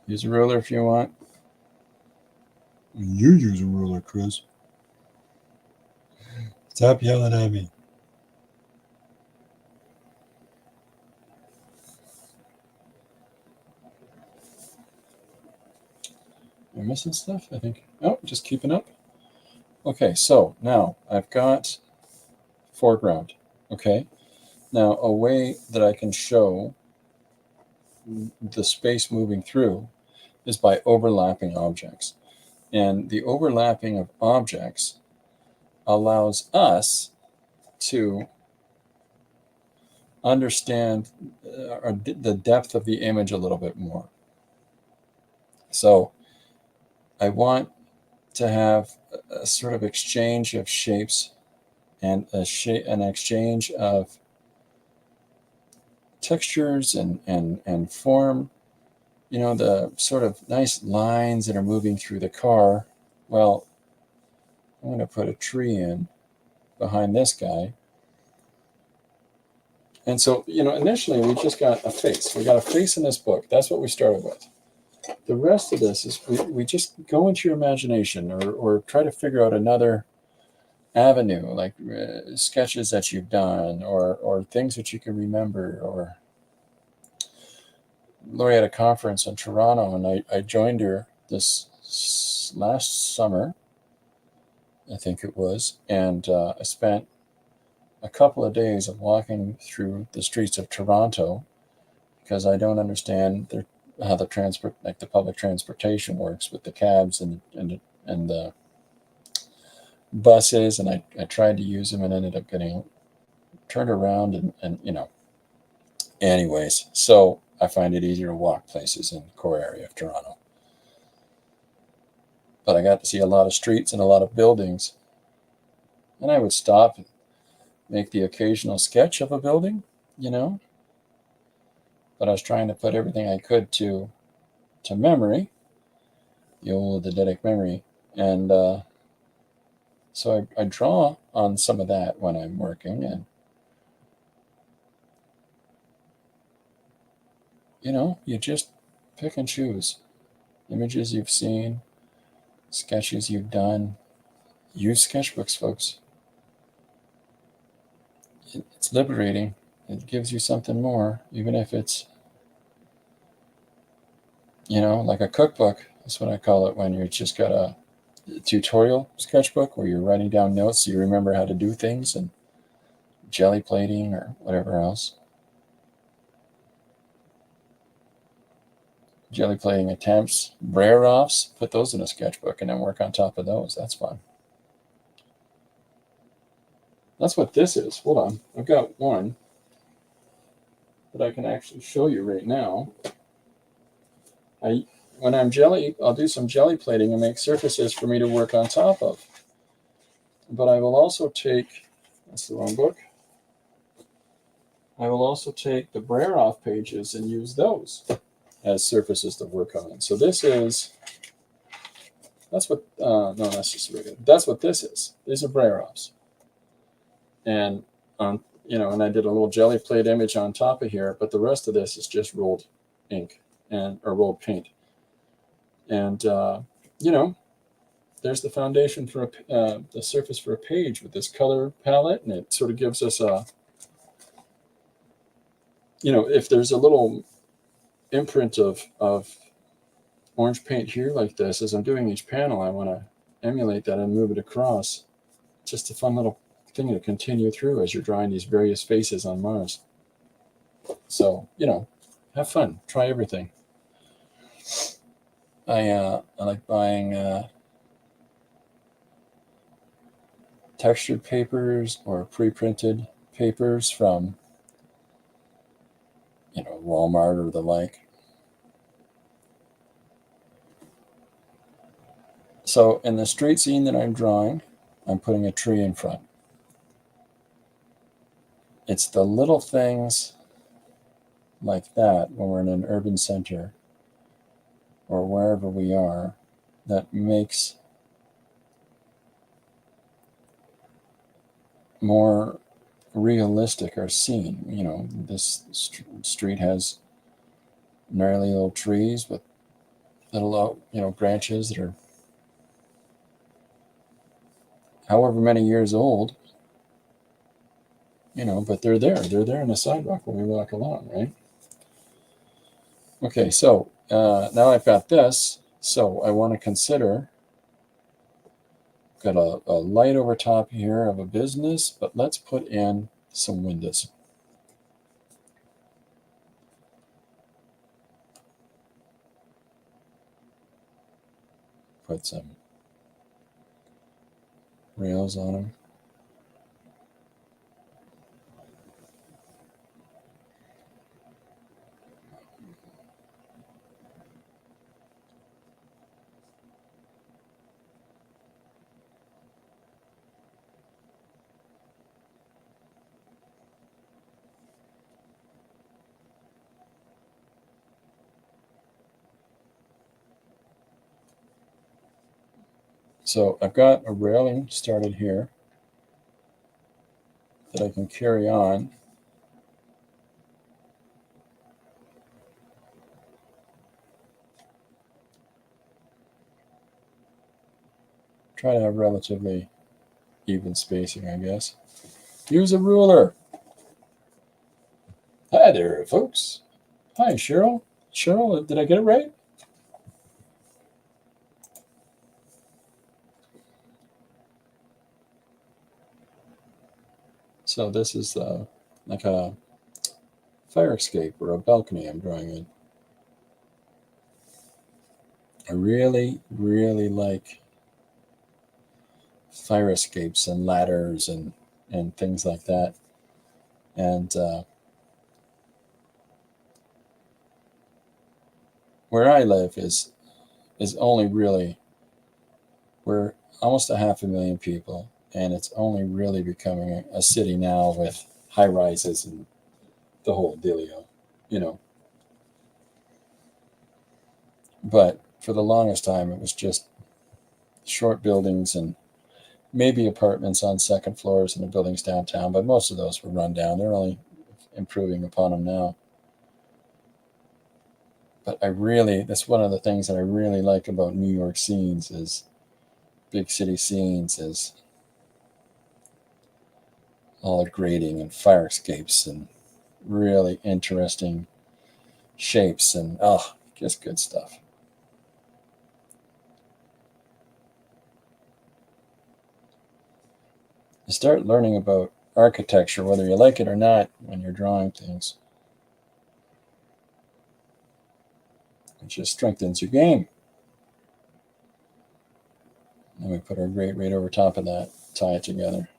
Use a ruler if you want. You use a ruler, Chris. Stop yelling at me. Am I missing stuff? I think. Oh, just keeping up. Okay, so now I've got foreground. Okay, now a way that I can show the space moving through is by overlapping objects. And the overlapping of objects allows us to understand the depth of the image a little bit more. So I want to have a sort of exchange of shapes and an exchange of textures and form. You know, the sort of nice lines that are moving through the car. Well, I'm going to put a tree in behind this guy. And so, you know, initially we just got a face. We got a face in this book. That's what we started with. The rest of this is we just go into your imagination or try to figure out another avenue, like sketches that you've done or things that you can remember. Or Lori had a conference in Toronto, and I joined her this last summer, I think it was, and I spent a couple of days of walking through the streets of Toronto because I don't understand how the public transportation works with the cabs and the buses, and I tried to use them and ended up getting turned around and anyways, so I find it easier to walk places in the core area of Toronto. But I got to see a lot of streets and a lot of buildings, and I would stop and make the occasional sketch of a building, but I was trying to put everything I could to memory, the old eidetic memory, and so I draw on some of that when I'm working, and you just pick and choose images you've seen, sketches you've done. Use sketchbooks, folks. It's liberating. It gives you something more, even if it's like a cookbook. That's what I call it, when you just got a tutorial sketchbook where you're writing down notes so you remember how to do things, and jelly plating or whatever else. Jelly plating attempts, Braille-offs, put those in a sketchbook and then work on top of those. That's fun. That's what this is. Hold on. I've got one that I can actually show you right now. When I'll do some jelly plating and make surfaces for me to work on top of. But I will also take, that's the wrong book. I will also take the Braille-off pages and use those as surfaces to work on. So that's what, no, that's just regular. That's what this is. These are Braille-offs. And, and I did a little jelly plate image on top of here, but the rest of this is just rolled ink or rolled paint. And, there's the foundation for the surface for a page with this color palette, and it sort of gives us if there's a little imprint of orange paint here like this, as I'm doing each panel, I want to emulate that and move it across. Just a fun little thing to continue through as you're drawing these various faces on Mars. So, have fun, try everything. I like buying textured papers or pre-printed papers from Walmart or the like. So in the street scene that I'm drawing, I'm putting a tree in front. It's the little things like that when we're in an urban center or wherever we are that makes more realistic our scene. This street has gnarly little trees with little branches that are however many years old, but they're there in the sidewalk when we walk along, right? Okay, so now I've got this, so I want to consider, got a light over top here of a business, but let's put in some windows. Put some rails on them. So I've got a railing started here that I can carry on. Try to have relatively even spacing, I guess. Use a ruler. Hi there, folks. Hi, Cheryl. Cheryl, did I get it right? So this is like a fire escape or a balcony I'm drawing in. I really, really like fire escapes and ladders and things like that. And where I live is only really, we're almost 500,000 people, and it's only really becoming a city now with high rises and the whole dealio, you know. But for the longest time, it was just short buildings and maybe apartments on second floors in the buildings downtown, but most of those were run down. They're only improving upon them now. But that's one of the things that I really like about New York scenes is big city scenes is all the grading and fire escapes and really interesting shapes and just good stuff. You start learning about architecture, whether you like it or not, when you're drawing things. It just strengthens your game. And we put our grate right over top of that, tie it together.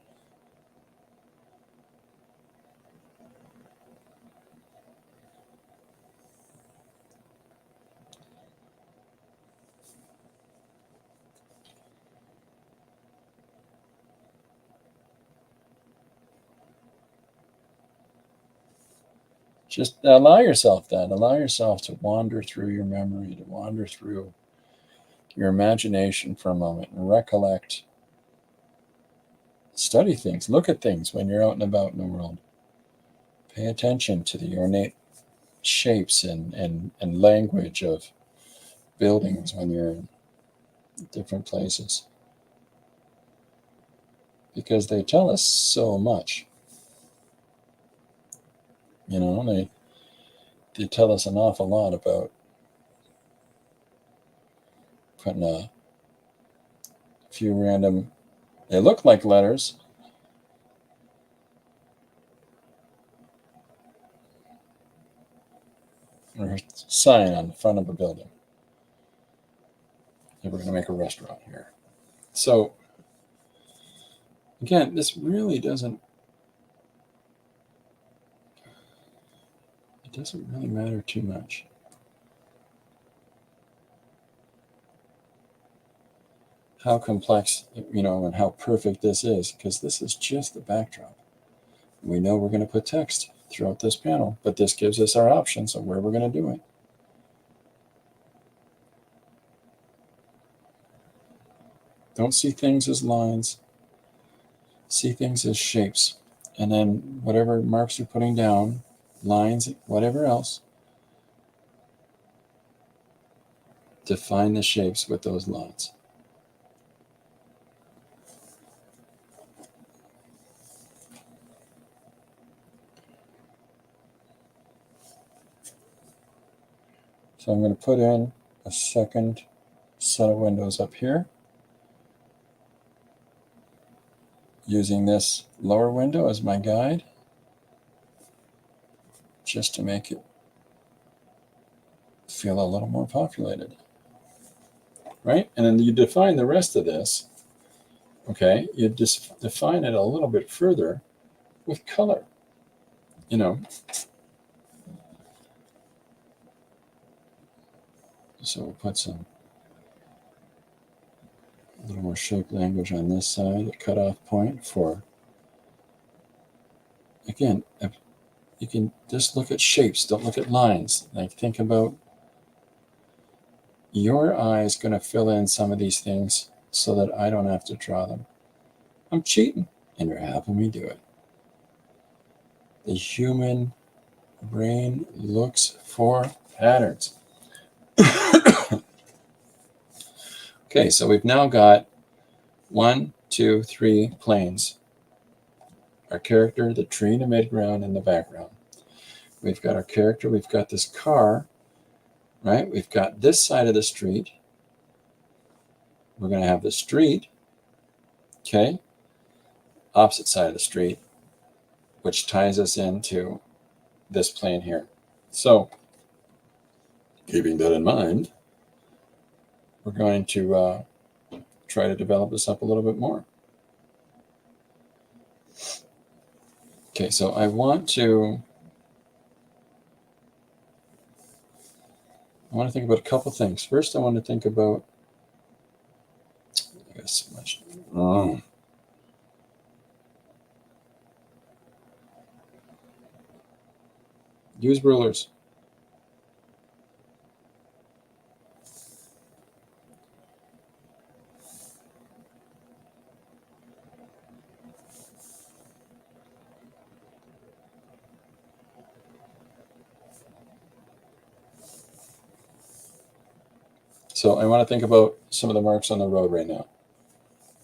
Just allow yourself that. Allow yourself to wander through your memory, to wander through your imagination for a moment and recollect. Study things, look at things when you're out and about in the world. Pay attention to the ornate shapes and language of buildings when you're in different places. Because they tell us so much. You know, they tell us an awful lot about putting a few random, they look like letters, or a sign on the front of a building. And we're going to make a restaurant here. So, again, this really doesn't really matter too much. How complex, and how perfect this is, because this is just the backdrop. We know we're going to put text throughout this panel, but this gives us our options of where we're going to do it. Don't see things as lines. See things as shapes. And then whatever marks you're putting down, lines, whatever else, define the shapes with those lines. So I'm going to put in a second set of windows up here, using this lower window as my guide, just to make it feel a little more populated. Right? And then you define the rest of this. Okay, you just define it a little bit further with color. So we'll put a little more shape language on this side, a cutoff point for, again, you can just look at shapes, don't look at lines. Like, think about your eye is going to fill in some of these things so that I don't have to draw them. I'm cheating, and you're helping me do it. The human brain looks for patterns. Okay, so we've now got 1, 2, 3 planes. Our character, the tree in the midground, and the background. We've got our character, we've got this car, right? We've got this side of the street. We're going to have the street, okay? Opposite side of the street. which ties us into this plane here. So keeping that in mind, we're going to try to develop this up a little bit more. Okay, so I want to think about a couple things. First, I want to think about, I got so much. Use rulers. So I want to think about some of the marks on the road right now,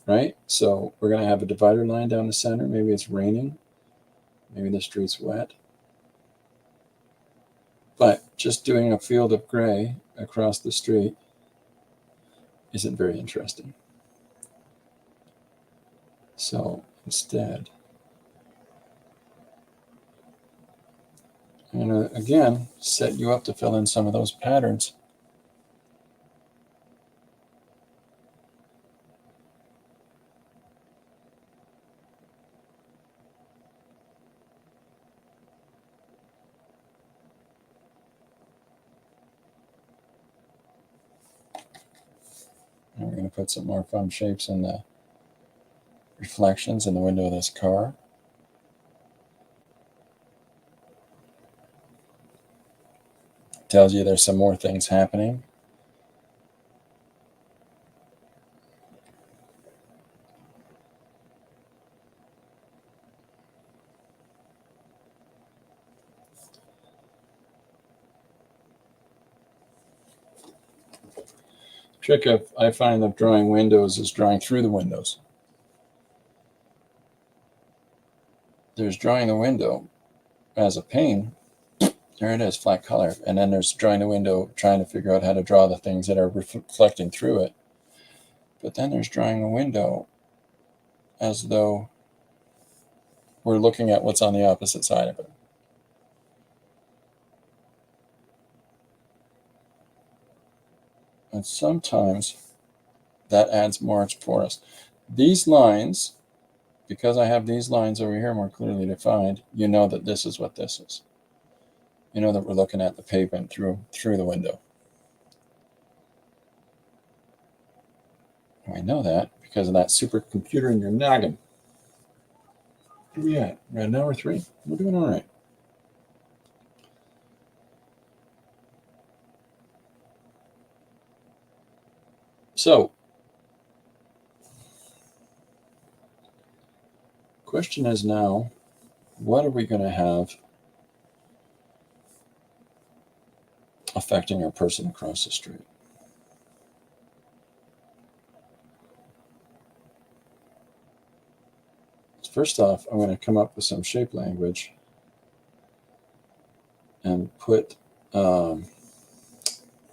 right? So we're going to have a divider line down the center. Maybe it's raining. Maybe the street's wet. But just doing a field of gray across the street isn't very interesting. So instead, I'm going to, again, set you up to fill in some of those patterns. And we're going to put some more fun shapes in the reflections in the window of this car. Tells you there's some more things happening. Trick I find of drawing windows is drawing through the windows. There's drawing the window as a pane. There it is, flat color. And then there's drawing the window, trying to figure out how to draw the things that are reflecting through it. But then there's drawing a window as though we're looking at what's on the opposite side of it. And sometimes that adds more for us. These lines, because I have these lines over here more clearly defined, you know that this is what this is. You know that we're looking at the pavement through the window. I know that because of that supercomputer in your noggin. Where are we at? We're at an hour 3. We're doing all right. So, question is now, what are we going to have affecting our person across the street? First off, I'm going to come up with some shape language and put,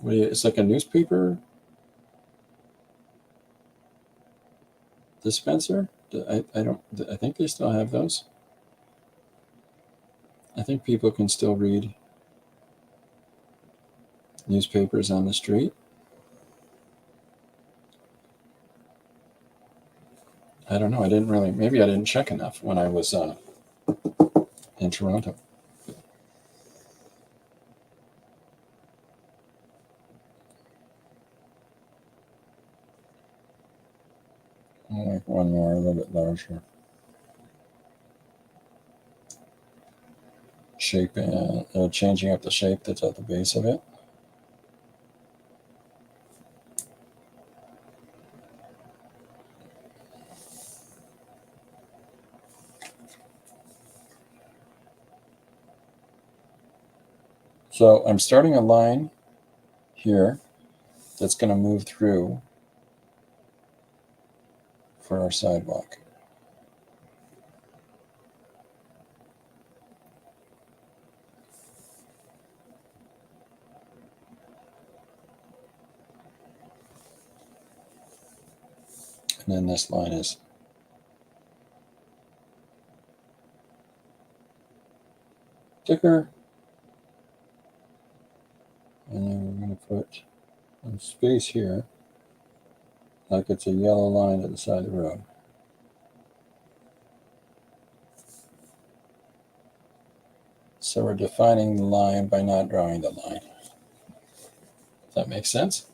it's like a newspaper dispenser. I think they still have those. I think people can still read newspapers on the street. I don't know. Maybe I didn't check enough when I was in Toronto. I'll make one more, a little bit larger. Shape and changing up the shape that's at the base of it. So I'm starting a line here that's going to move through for our sidewalk. And then this line is sticker. And then we're going to put some space here, like it's a yellow line at the side of the road. So we're defining the line by not drawing the line. Does that make sense?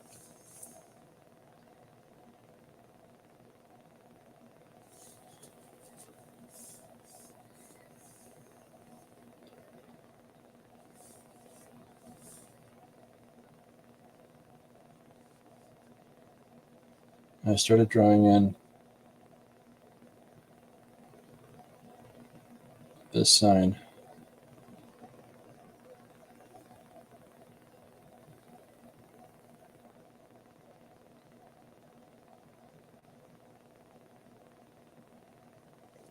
I started drawing in this sign.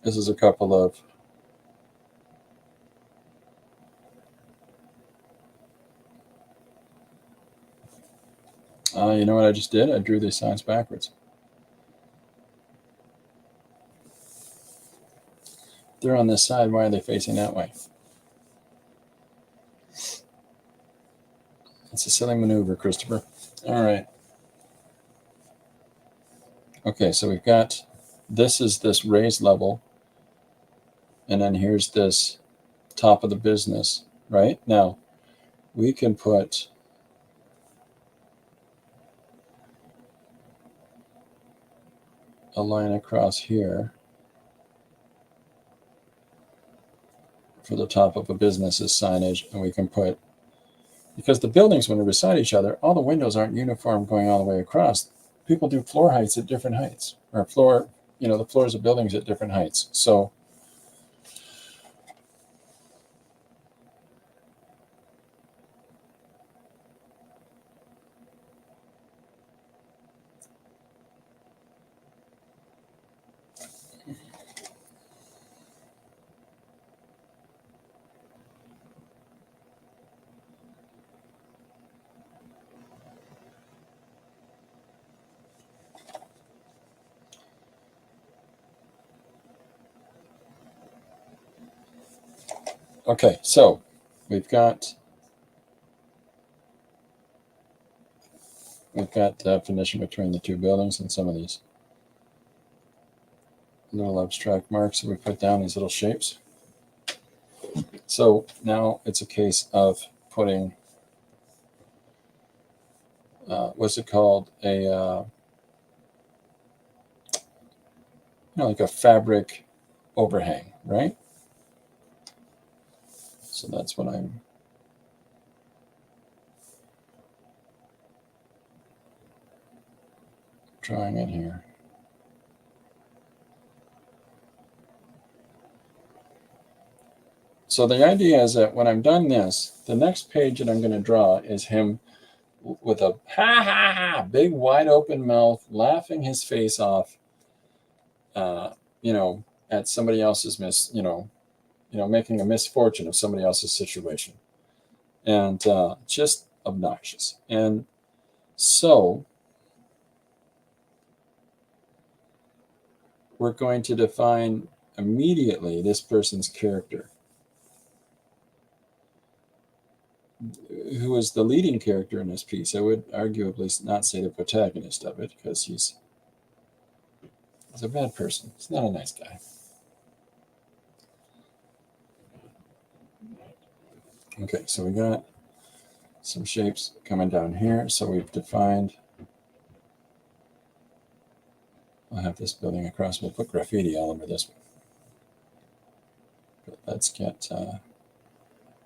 This is a couple of you know what I just did? I drew these signs backwards. They're on this side. Why are they facing that way? It's a silly maneuver, Christopher. All right. Okay, so we've got, this is this raised level, and then here's this top of the business, right? Now, we can put a line across here for the top of a business's signage, and we can put, because the buildings, when they're beside each other, all the windows aren't uniform going all the way across. People do floor heights at different heights, or floor, the floors of buildings at different heights. So okay, so we've got definition between the two buildings and some of these little abstract marks that we put down, these little shapes. So now it's a case of putting, what's it called? Like a fabric overhang, right? So that's what I'm drawing in here. So the idea is that when I'm done this, the next page that I'm going to draw is him with a ha ha ha, big wide open mouth, laughing his face off, at somebody else's making a misfortune of somebody else's situation, and just obnoxious. And so we're going to define immediately this person's character, who is the leading character in this piece. I would arguably not say the protagonist of it, because he's a bad person. He's not a nice guy. Okay, so we got some shapes coming down here. So we've defined, I'll have this building across. We'll put graffiti all over this one. But let's get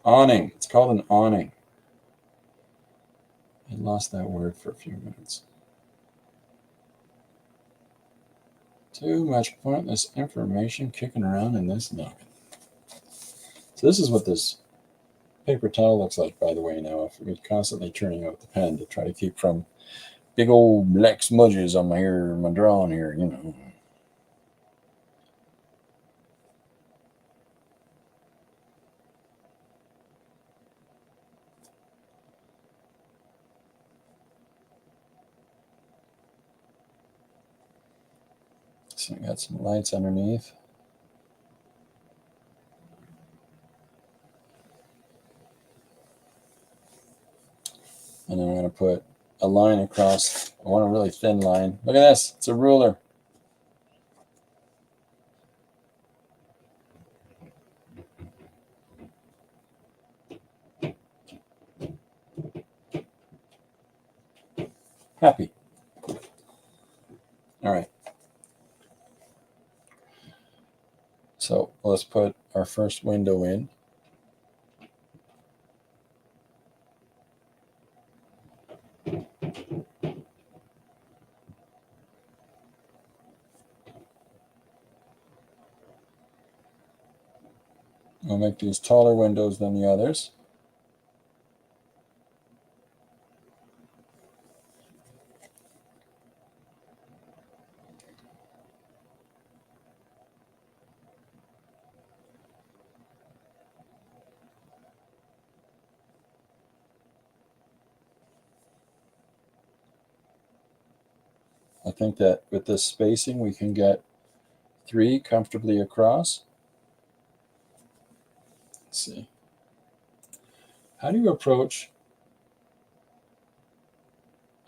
awning. It's called an awning. I lost that word for a few minutes. Too much pointless information kicking around in this noggin. So this is what this paper towel looks like, by the way, now. If we're constantly turning out the pen to try to keep from big old black smudges on my drawing here, So I got some lights underneath. going to put a line across. I want a really thin line. Look at this. It's a ruler. Happy. All right. So let's put our first window in. I'll make these taller windows than the others. I think that with this spacing, we can get 3 comfortably across. Let's see. How do you approach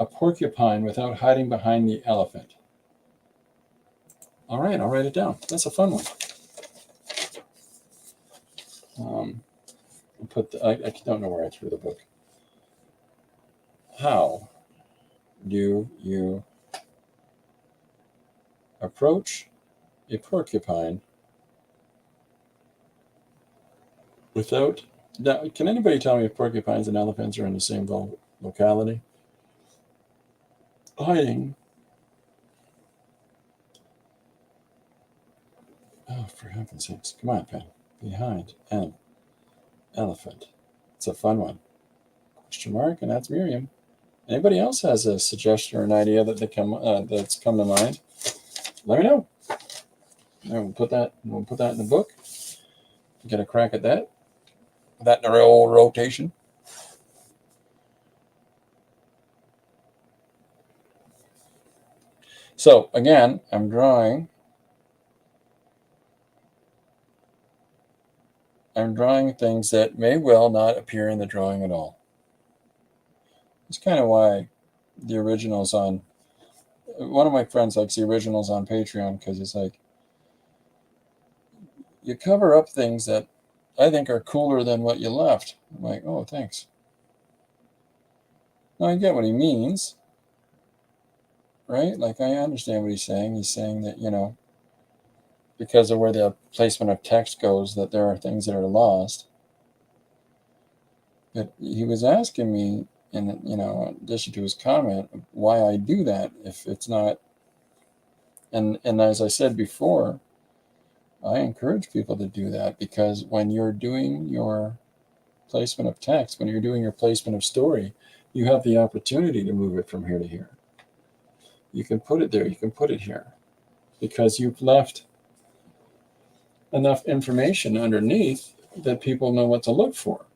a porcupine without hiding behind the elephant? All right, I'll write it down. That's a fun one. I don't know where I threw the book. How do you approach a porcupine without... Now, can anybody tell me if porcupines and elephants are in the same locality? Hiding. Oh, for heaven's sakes. Come on, pen. Behind an elephant. It's a fun one. Question mark, and that's Miriam. Anybody else has a suggestion or an idea that that's come to mind? Let me know. And we'll put that in the book. Get a crack at that. That in a real rotation. So again, I'm drawing things that may well not appear in the drawing at all. It's kind of why the originals on... One of my friends likes the originals on Patreon because it's like, you cover up things that I think are cooler than what you left. I'm like, oh, thanks. Now I get what he means, right? Like, I understand what he's saying. He's saying that, because of where the placement of text goes, that there are things that are lost. But he was asking me, in addition to his comment, why I do that if it's not... And as I said before, I encourage people to do that, because when you're doing your placement of text, when you're doing your placement of story, you have the opportunity to move it from here to here. You can put it there, you can put it here, because you've left enough information underneath that people know what to look for.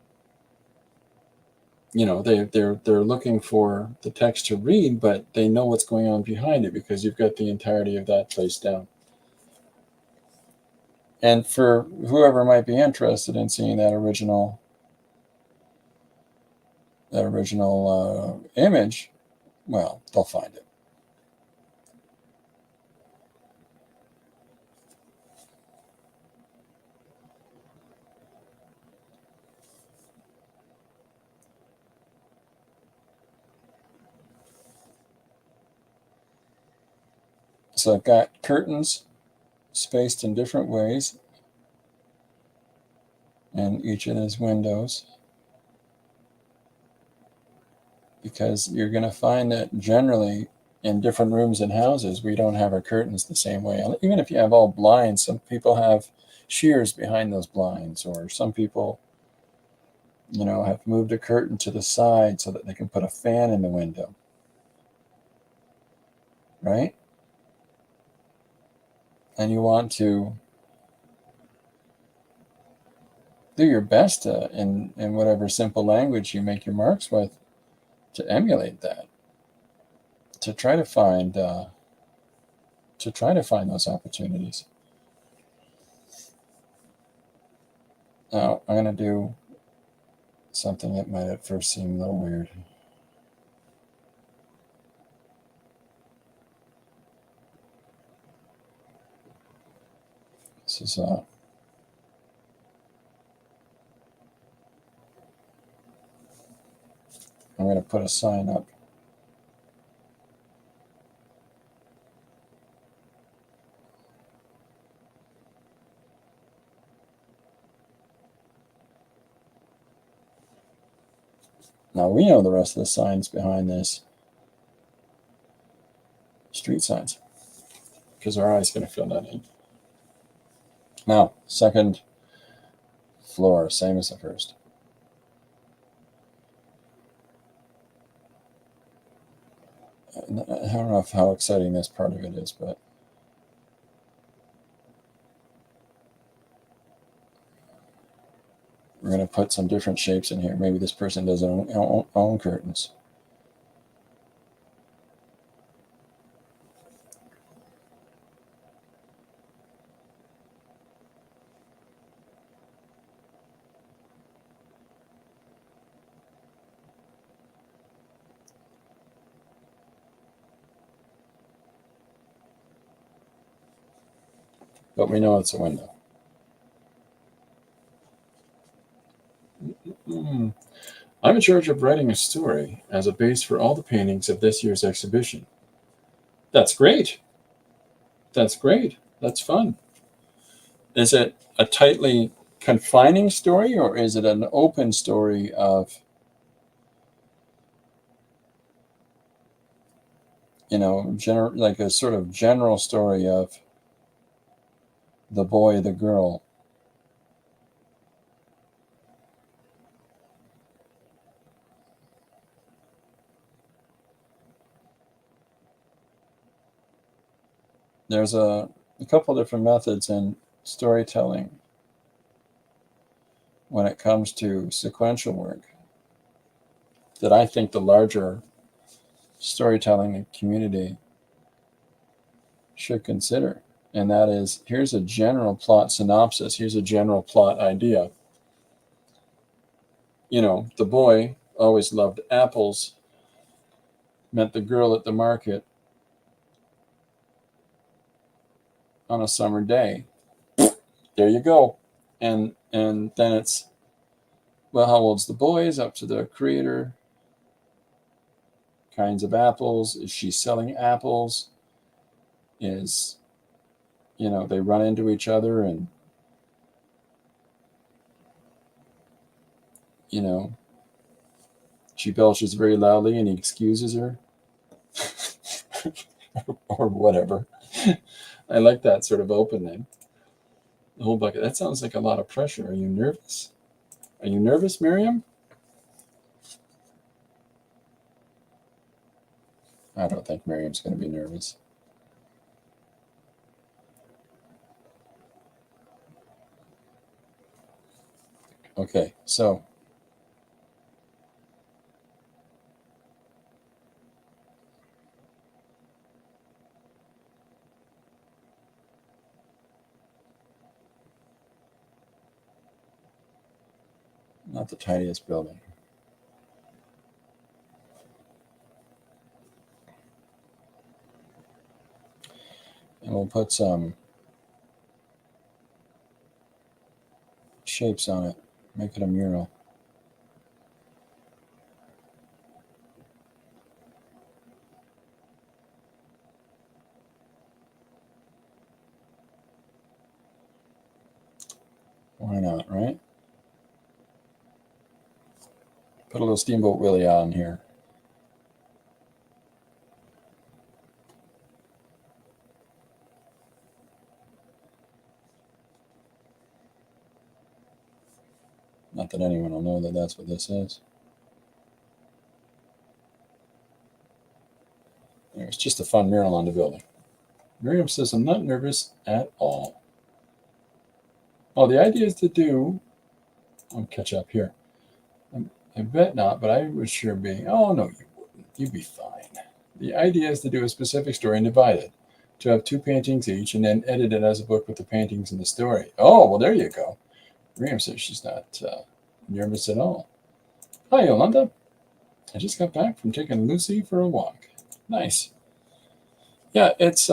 They're looking for the text to read, but they know what's going on behind it because you've got the entirety of that placed down. And for whoever might be interested in seeing that original image, well, they'll find it. So I've got curtains spaced in different ways in each of those windows, because you're going to find that generally in different rooms and houses, we don't have our curtains the same way. Even if you have all blinds, some people have shears behind those blinds, or some people, have moved a curtain to the side so that they can put a fan in the window, right? And you want to do your best in whatever simple language you make your marks with to emulate that, to try to find those opportunities. Now, I'm going to do something that might at first seem a little weird. This is I'm going to put a sign up. Now we know the rest of the signs behind this. Street signs. Because our eye's going to fill that in. Now, second floor, same as the first. I don't know how exciting this part of it is, but we're going to put some different shapes in here. Maybe this person does own curtains. But we know it's a window. I'm in charge of writing a story as a base for all the paintings of this year's exhibition. That's great. That's great. That's fun. Is it a tightly confining story, or is it an open story of, like a sort of general story of the boy, the girl? There's a couple different methods in storytelling when it comes to sequential work that I think the larger storytelling community should consider. And that is, here's a general plot synopsis. Here's a general plot idea. The boy always loved apples, met the girl at the market on a summer day. There you go. And then it's, well, how old's the boy? Is up to the creator. Kinds of apples. Is she selling apples? Is, they run into each other and, she belches very loudly and he excuses her. Or whatever. I like that sort of opening. The whole bucket. That sounds like a lot of pressure. Are you nervous? Are you nervous, Miriam? I don't think Miriam's going to be nervous. Okay, so not the tiniest building. And we'll put some shapes on it, make it a mural. Why not, right? Put a little Steamboat Willie on here. Not that anyone will know that that's what this is. It's just a fun mural on the building. Miriam says, I'm not nervous at all. Oh, the idea is to do, I'll catch up here. I bet not, but I would sure be. Oh, no, you wouldn't. You'd be fine. The idea is to do a specific story and divide it, to have 2 paintings each, and then edit it as a book with the paintings and the story. Oh, well, there you go. Miriam says she's not nervous at all. Hi, Yolanda. I just got back from taking Lucy for a walk. Nice. Yeah, it's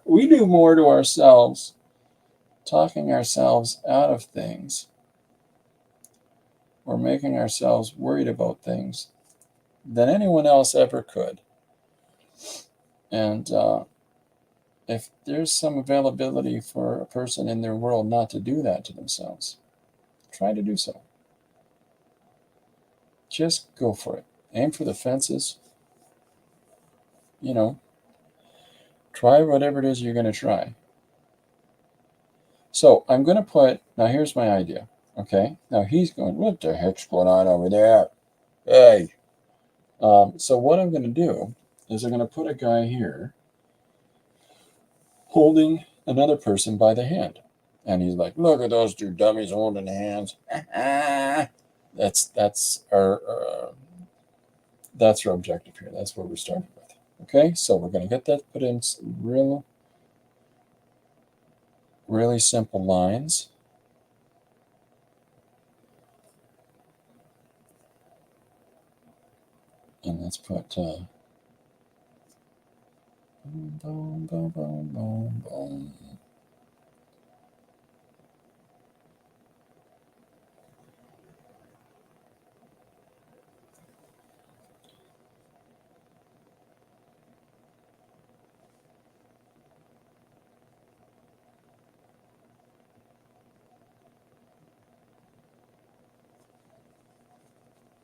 We do more to ourselves, talking ourselves out of things or making ourselves worried about things than anyone else ever could. And if there's some availability for a person in their world not to do that to themselves, try to do so. Just go for it. Aim for the fences. You know, try whatever it is you're going to try. So I'm going to put, now here's my idea. Okay. Now he's going, what the heck's going on over there? Hey. So what I'm going to do is I'm going to put a guy here holding another person by the hand. And he's like, look at those two dummies holding hands. That's our objective here. That's what we're starting with. Okay, so we're going to get that put in really simple lines. And let's put boom, boom, boom, boom, boom.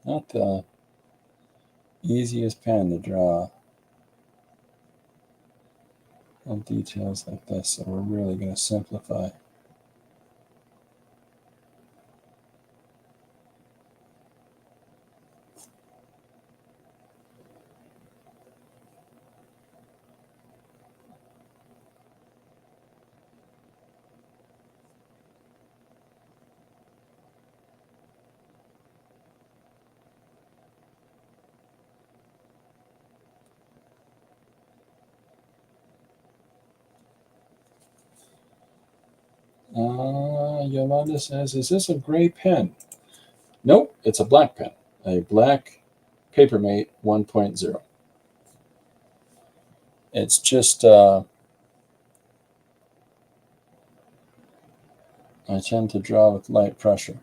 Not the easiest pen to draw on details like this, so we're really going to simplify. Yolanda says, is this a gray pen? Nope, it's a black pen, a black Papermate 1.0. It's just, I tend to draw with light pressure.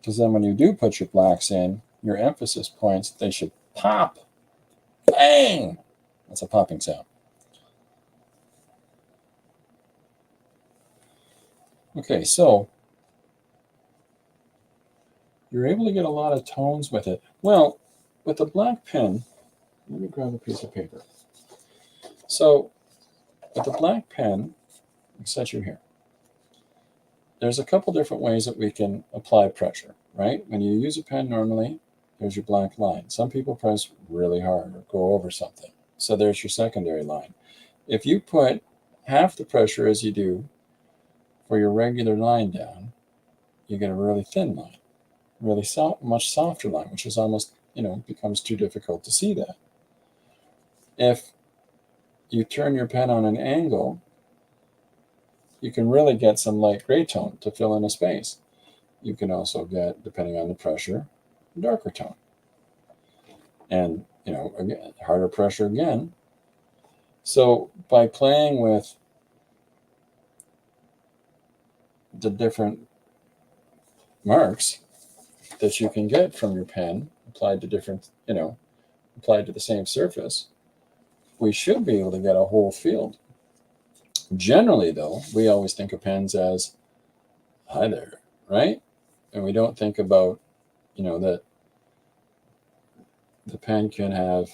Because then when you do put your blacks in, your emphasis points, they should pop. Bang! That's a popping sound. Okay, so you're able to get a lot of tones with it. Well, with the black pen, let me grab a piece of paper. So with the black pen, I'll set you here. There's a couple different ways that we can apply pressure, right? When you use a pen normally, there's your black line. Some people press really hard or go over something. So there's your secondary line. If you put half the pressure as you do for your regular line down, you get a really thin line, really much softer line, which is almost, becomes too difficult to see that. If you turn your pen on an angle, you can really get some light gray tone to fill in a space. You can also get, depending on the pressure, darker tone. And, again, harder pressure again. So by playing with the different marks that you can get from your pen applied to different, applied to the same surface, we should be able to get a whole field. Generally, though, we always think of pens as, hi there, right? And we don't think about, that the pen can have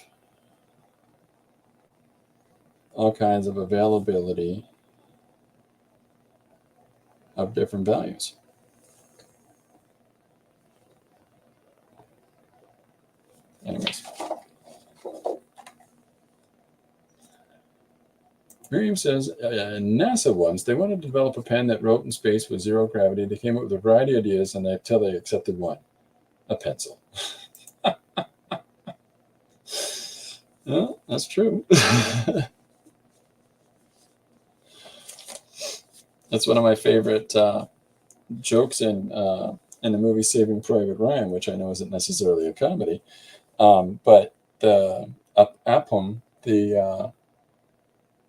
all kinds of availability of different values. Anyways. Miriam says, NASA once, they wanted to develop a pen that wrote in space with zero gravity. They came up with a variety of ideas until they accepted one, a pencil. Well, that's true. That's one of my favorite jokes in the movie Saving Private Ryan, which I know isn't necessarily a comedy, but the Upham, the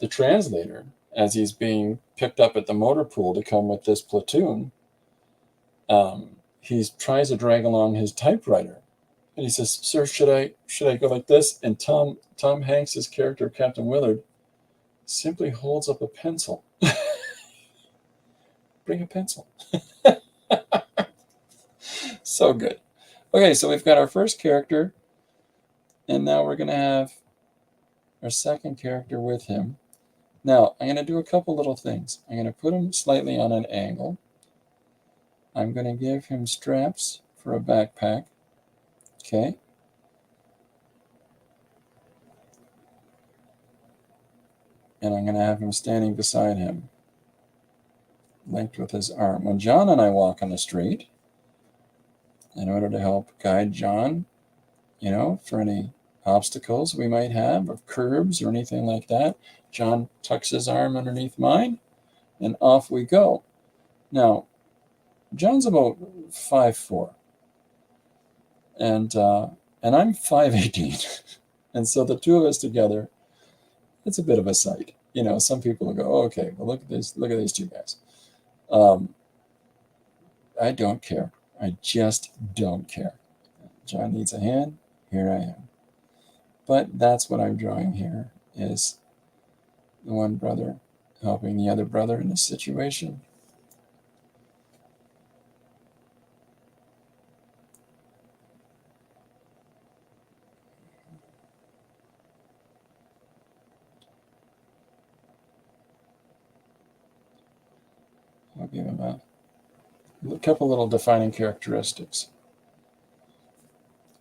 translator, as he's being picked up at the motor pool to come with this platoon, he tries to drag along his typewriter, and he says, "Sir, should I go like this?" And Tom Hanks's character, Captain Willard, simply holds up a pencil. Bring a pencil. So good. Okay, so we've got our first character, and now we're going to have our second character with him. Now, I'm going to do a couple little things. I'm going to put him slightly on an angle. I'm going to give him straps for a backpack. Okay. And I'm going to have him standing beside him, linked with his arm. When John and I walk on the street, in order to help guide John, for any obstacles we might have, or curbs or anything like that, John tucks his arm underneath mine, and off we go. Now, John's about 5'4", and I'm 5'18", and so the two of us together, it's a bit of a sight. Some people will go, "Oh, okay, well, look at these two guys." I don't care. I just don't care. John needs a hand. Here I am. But that's what I'm drawing here, is the one brother helping the other brother in this situation. I'll give him a couple little defining characteristics.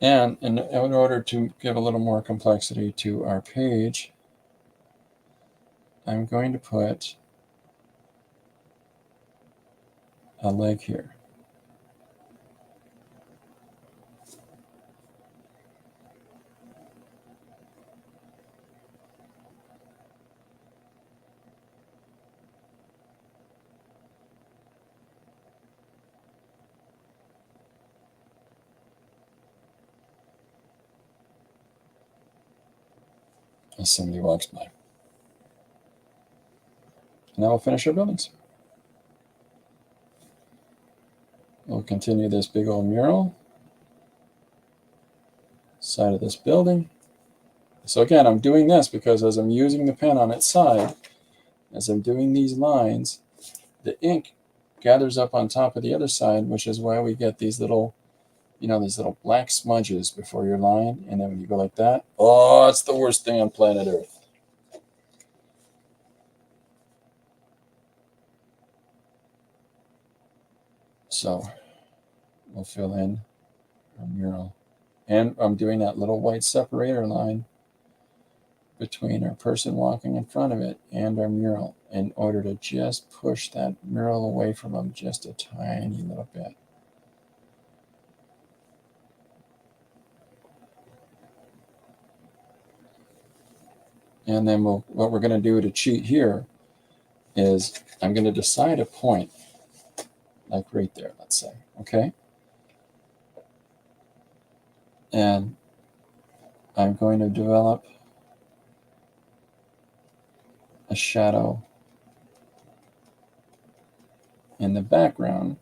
And in order to give a little more complexity to our page, I'm going to put a leg here. As somebody walks by. And now we'll finish our buildings. We'll continue this big old mural, side of this building. So again, I'm doing this because as I'm using the pen on its side, as I'm doing these lines, the ink gathers up on top of the other side, which is why we get these little, these little black smudges before your line. And then when you go like that, oh, it's the worst thing on planet Earth. So we'll fill in our mural. And I'm doing that little white separator line between our person walking in front of it and our mural in order to just push that mural away from them just a tiny little bit. And then what we're going to do to cheat here is I'm going to decide a point, like right there, let's say, okay? And I'm going to develop a shadow in the background.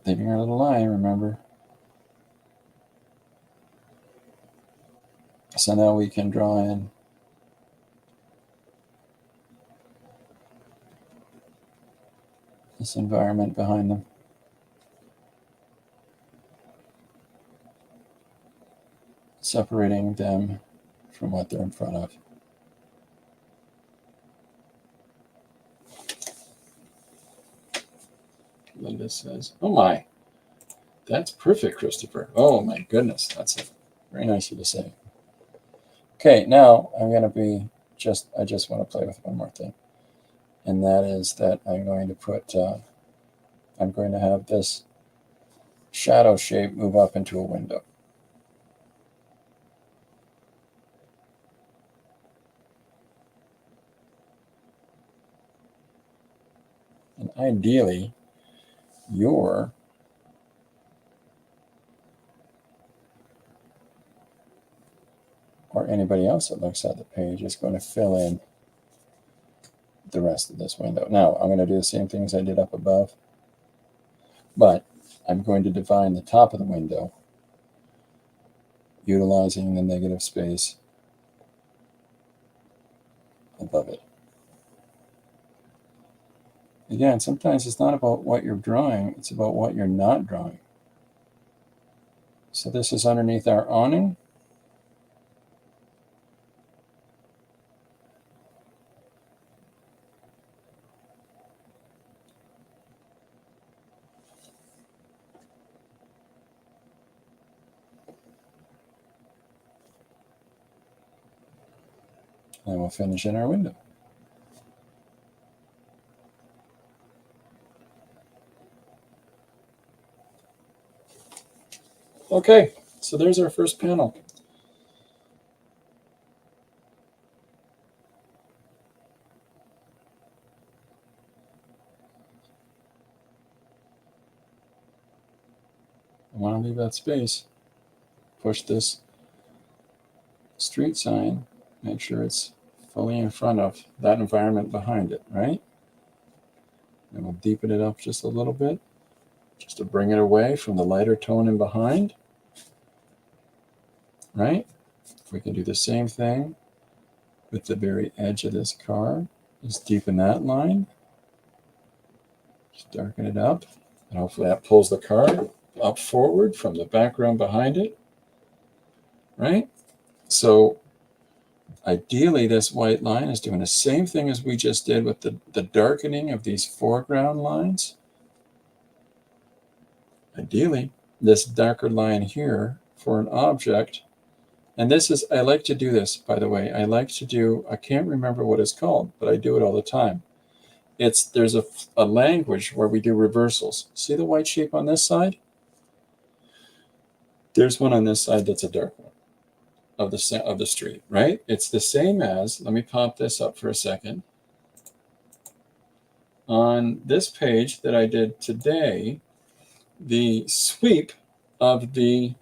Leaving our little line, remember? So now we can draw in this environment behind them. Separating them from what they're in front of. Linda says, "Oh my, that's perfect, Christopher. Oh my goodness, that's very nice of you to say." Okay, now I'm going to be I just want to play with one more thing. And that is that I'm going to have this shadow shape move up into a window. ideally, your or anybody else that looks at the page is going to fill in the rest of this window. Now, I'm going to do the same thing as I did up above, but I'm going to define the top of the window utilizing the negative space above it. Again, sometimes it's not about what you're drawing, it's about what you're not drawing. So this is underneath our awning. And we'll finish in our window. Okay, so there's our first panel. I want to leave that space. Push this street sign, make sure it's fully in front of that environment behind it, right? And we'll deepen it up just a little bit, just to bring it away from the lighter tone in behind, right? We can do the same thing with the very edge of this car. Just deepen that line, just darken it up, and hopefully that pulls the car up forward from the background behind it, right? So ideally, this white line is doing the same thing as we just did with the darkening of these foreground lines. Ideally, this darker line here for an object, and this is, I like to do this, by the way. I like to do, I can't remember what it's called, but I do it all the time. There's a language where we do reversals. See the white shape on this side? There's one on this side that's a dark one of the street, right? It's the same as, let me pop this up for a second. On this page that I did today, the sweep of the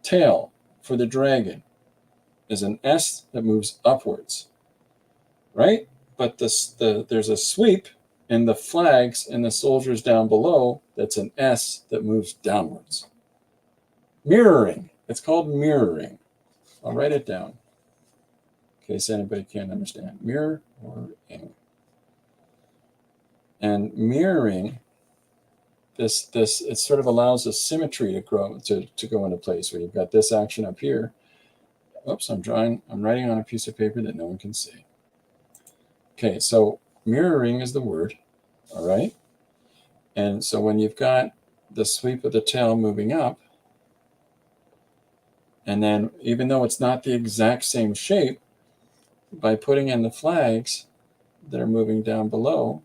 tail for the dragon is an S that moves upwards, right? But there's a sweep in the flags and the soldiers down below that's an S that moves downwards. Mirroring. It's called mirroring. I'll write it down in case anybody can't understand. Mirroring. And mirroring, this it sort of allows a symmetry to go into place where you've got this action up here. Oops, I'm writing on a piece of paper that no one can see. Okay, so mirroring is the word, all right? And so when you've got the sweep of the tail moving up, and then even though it's not the exact same shape, by putting in the flags that are moving down below,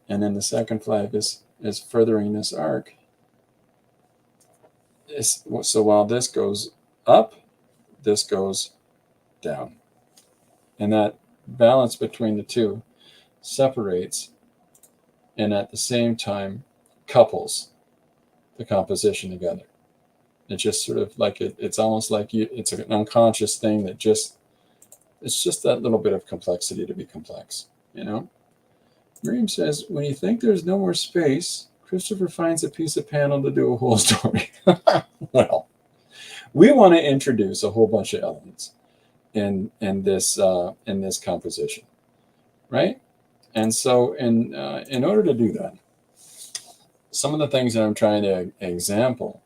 and then the second flag is furthering this arc. So while this goes up, this goes down. And that balance between the two separates and at the same time couples the composition together. It's just sort of like it's almost like it's an unconscious thing that it's just that little bit of complexity to be complex, you know? Miriam says, when you think there's no more space, Christopher finds a piece of panel to do a whole story. Well, we want to introduce a whole bunch of elements in this composition, right? And so in order to do that, some of the things that I'm trying to example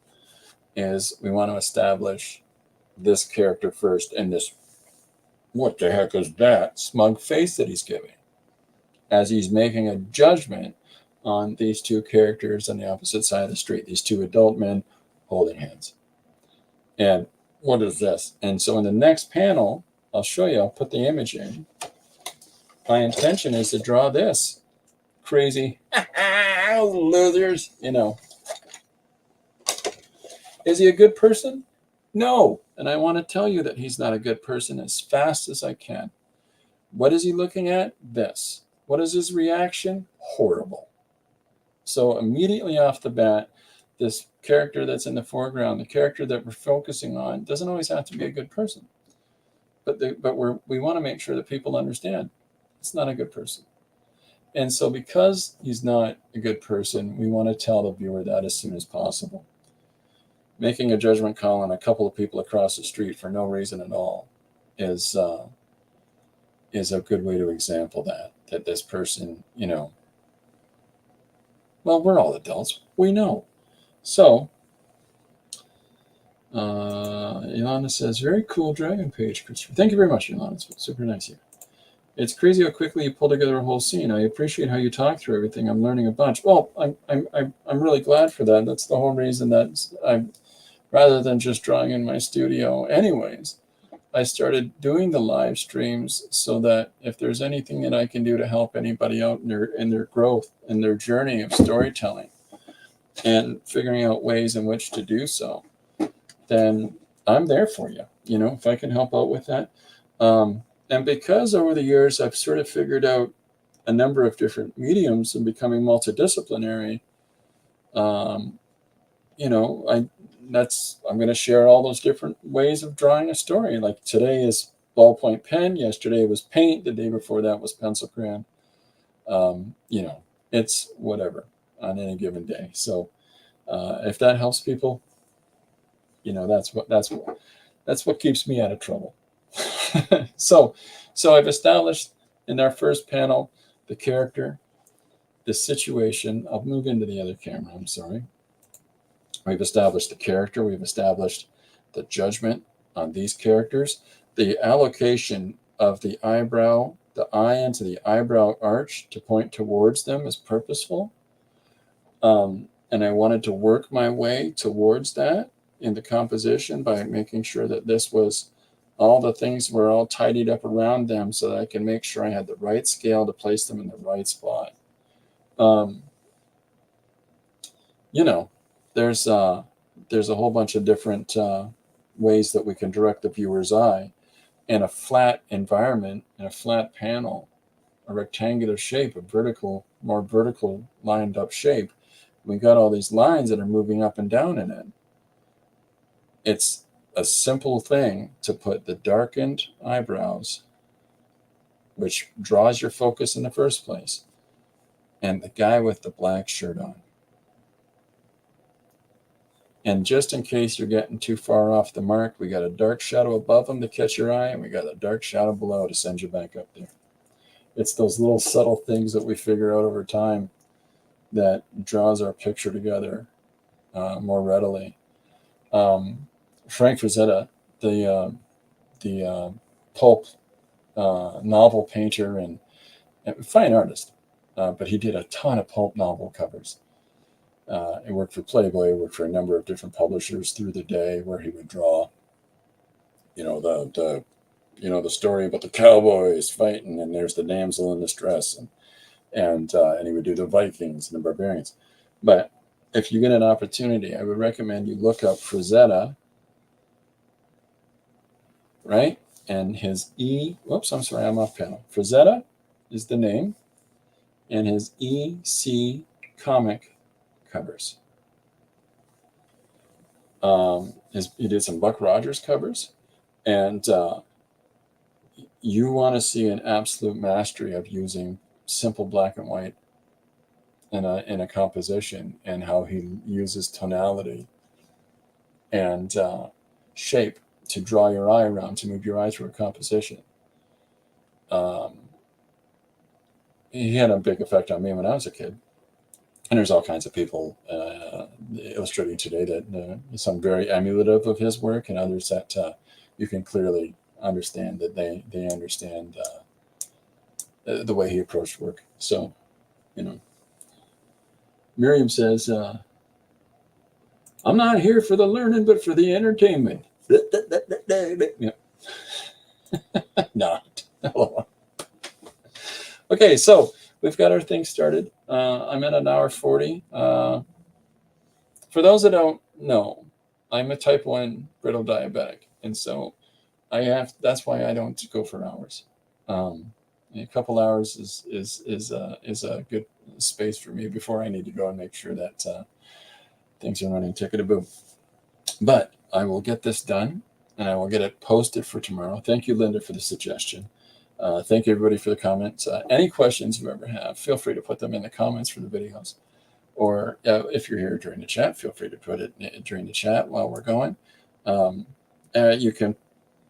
is we want to establish this character first and this, what the heck is that, smug face that he's giving as he's making a judgment on these two characters on the opposite side of the street, these two adult men holding hands. And what is this? And so in the next panel, I'll show you, I'll put the image in. My intention is to draw this crazy, losers, you know. Is he a good person? No. And I want to tell you that he's not a good person as fast as I can. What is he looking at? This. What is his reaction? Horrible. So immediately off the bat, this character that's in the foreground, the character that we're focusing on, doesn't always have to be a good person. But we want to make sure that people understand it's not a good person. And so because he's not a good person, we want to tell the viewer that as soon as possible. Making a judgment call on a couple of people across the street for no reason at all is a good way to example that this person, well, we're all adults. We know. So, Ilana says, very cool Dragon page, Christopher. Thank you very much, Ilana. It's super nice of you. It's crazy how quickly you pull together a whole scene. I appreciate how you talk through everything. I'm learning a bunch. Well, I'm really glad for that. That's the whole reason that I'm, rather than just drawing in my studio anyways, I started doing the live streams so that if there's anything that I can do to help anybody out in their growth, in their journey of storytelling and figuring out ways in which to do so, then I'm there for you, if I can help out with that. And because over the years I've sort of figured out a number of different mediums and becoming multidisciplinary, I'm going to share all those different ways of drawing a story. Like today is ballpoint pen. Yesterday was paint. The day before that was pencil crayon. It's whatever on any given day. So if that helps people, that's what keeps me out of trouble. So I've established in our first panel the character, the situation. I'll move into the other camera. I'm sorry. We've established the character. We've established the judgment on these characters. The allocation of the eyebrow, the eye into the eyebrow arch to point towards them is purposeful. And I wanted to work my way towards that in the composition by making sure that this was all the things were all tidied up around them so that I can make sure I had the right scale to place them in the right spot. There's a whole bunch of different ways that we can direct the viewer's eye. In a flat environment, in a flat panel, a rectangular shape, more vertical lined up shape, we got all these lines that are moving up and down in it. It's a simple thing to put the darkened eyebrows, which draws your focus in the first place, and the guy with the black shirt on. And just in case you're getting too far off the mark, we got a dark shadow above them to catch your eye, and we got a dark shadow below to send you back up there. It's those little subtle things that we figure out over time that draws our picture together more readily. Frank Frazetta, the pulp novel painter and fine artist, but he did a ton of pulp novel covers. He worked for Playboy, worked for a number of different publishers through the day, where he would draw, the story about the cowboys fighting, and there's the damsel in distress, and he would do the Vikings and the barbarians. But if you get an opportunity, I would recommend you look up Frazetta, right? And his I'm off panel. Frazetta is the name, and his EC comic covers. He did some Buck Rogers covers, and you want to see an absolute mastery of using simple black and white in a composition, and how he uses tonality and shape to draw your eye around, to move your eye through a composition. He had a big effect on me when I was a kid. And there's all kinds of people illustrating today that some very emulative of his work, and others that you can clearly understand that they understand the way he approached work. So, Miriam says, I'm not here for the learning, but for the entertainment. Yeah. Not. Okay, so we've got our thing started. I'm at an hour 40. For those that don't know, I'm a type 1 brittle diabetic. And so that's why I don't go for hours. A couple hours is a good space for me before I need to go and make sure that things are running tickety-boo. But I will get this done, and I will get it posted for tomorrow. Thank you, Linda, for the suggestion. Thank you, everybody, for the comments. Any questions you ever have, feel free to put them in the comments for the videos. Or if you're here during the chat, feel free to put it during the chat while we're going.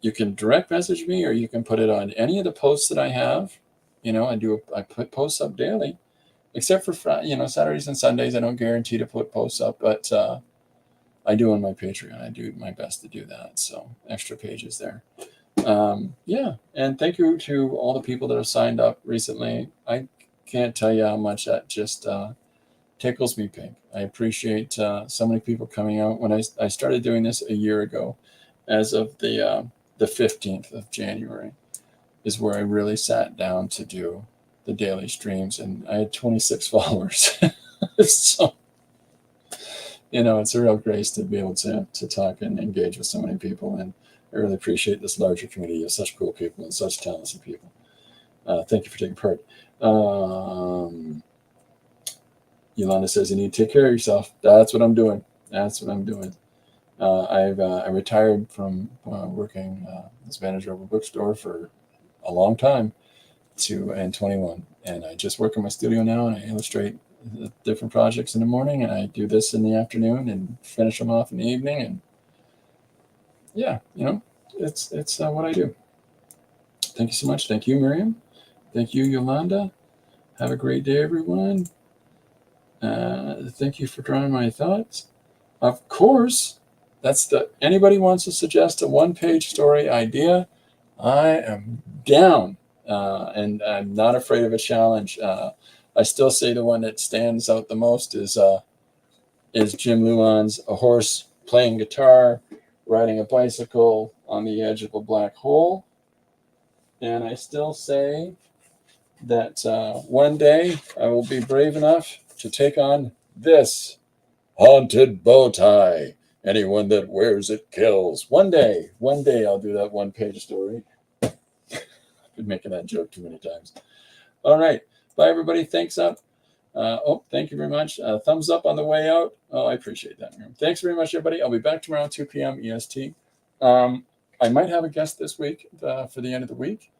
You can direct message me, or you can put it on any of the posts that I have. I put posts up daily, except for Saturdays and Sundays. I don't guarantee to put posts up, but I do on my Patreon. I do my best to do that. So extra pages there. Yeah, and thank you to all the people that have signed up recently. I can't tell you how much that just tickles me pink. I appreciate so many people coming out. When I started doing this a year ago, as of the 15th of January, is where I really sat down to do the daily streams, and I had 26 followers. So, it's a real grace to be able to talk and engage with so many people, and I really appreciate this larger community of such cool people and such talented people. Thank you for taking part. Yolanda says you need to take care of yourself. That's what I'm doing. I retired from working as manager of a bookstore for a long time in 21, and I just work in my studio now, and I illustrate different projects in the morning, and I do this in the afternoon and finish them off in the evening. And yeah, it's what I do. Thank you so much. Thank you, Miriam. Thank you, Yolanda. Have a great day, everyone. Thank you for drawing my thoughts. Of course, anybody wants to suggest a one-page story idea, I am down, and I'm not afraid of a challenge. I still say the one that stands out the most is Jim Luan's A Horse Playing Guitar, Riding a Bicycle on the Edge of a Black Hole. And I still say that one day I will be brave enough to take on this haunted bow tie. Anyone that wears it kills. One day I'll do that one-page story. I've been making that joke too many times. All right. Bye, everybody. Thanks up. Thank you very much. Thumbs up on the way out. Oh, I appreciate that. Thanks very much, everybody. I'll be back tomorrow at 2 p.m. EST. I might have a guest this week for the end of the week.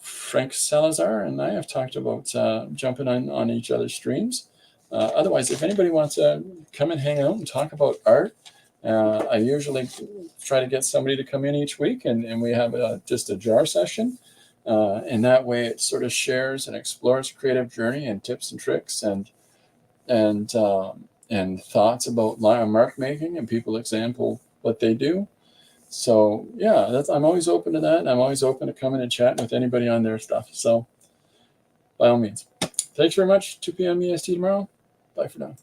Frank Salazar and I have talked about jumping on each other's streams. Otherwise, if anybody wants to come and hang out and talk about art, I usually try to get somebody to come in each week, and we have just a jar session. And that way it sort of shares and explores creative journey and tips and tricks and thoughts about mark making, and people example what they do. So yeah, I'm always open to that, and I'm always open to coming and chatting with anybody on their stuff. So by all means, thanks very much. 2 p.m. EST tomorrow. Bye for now.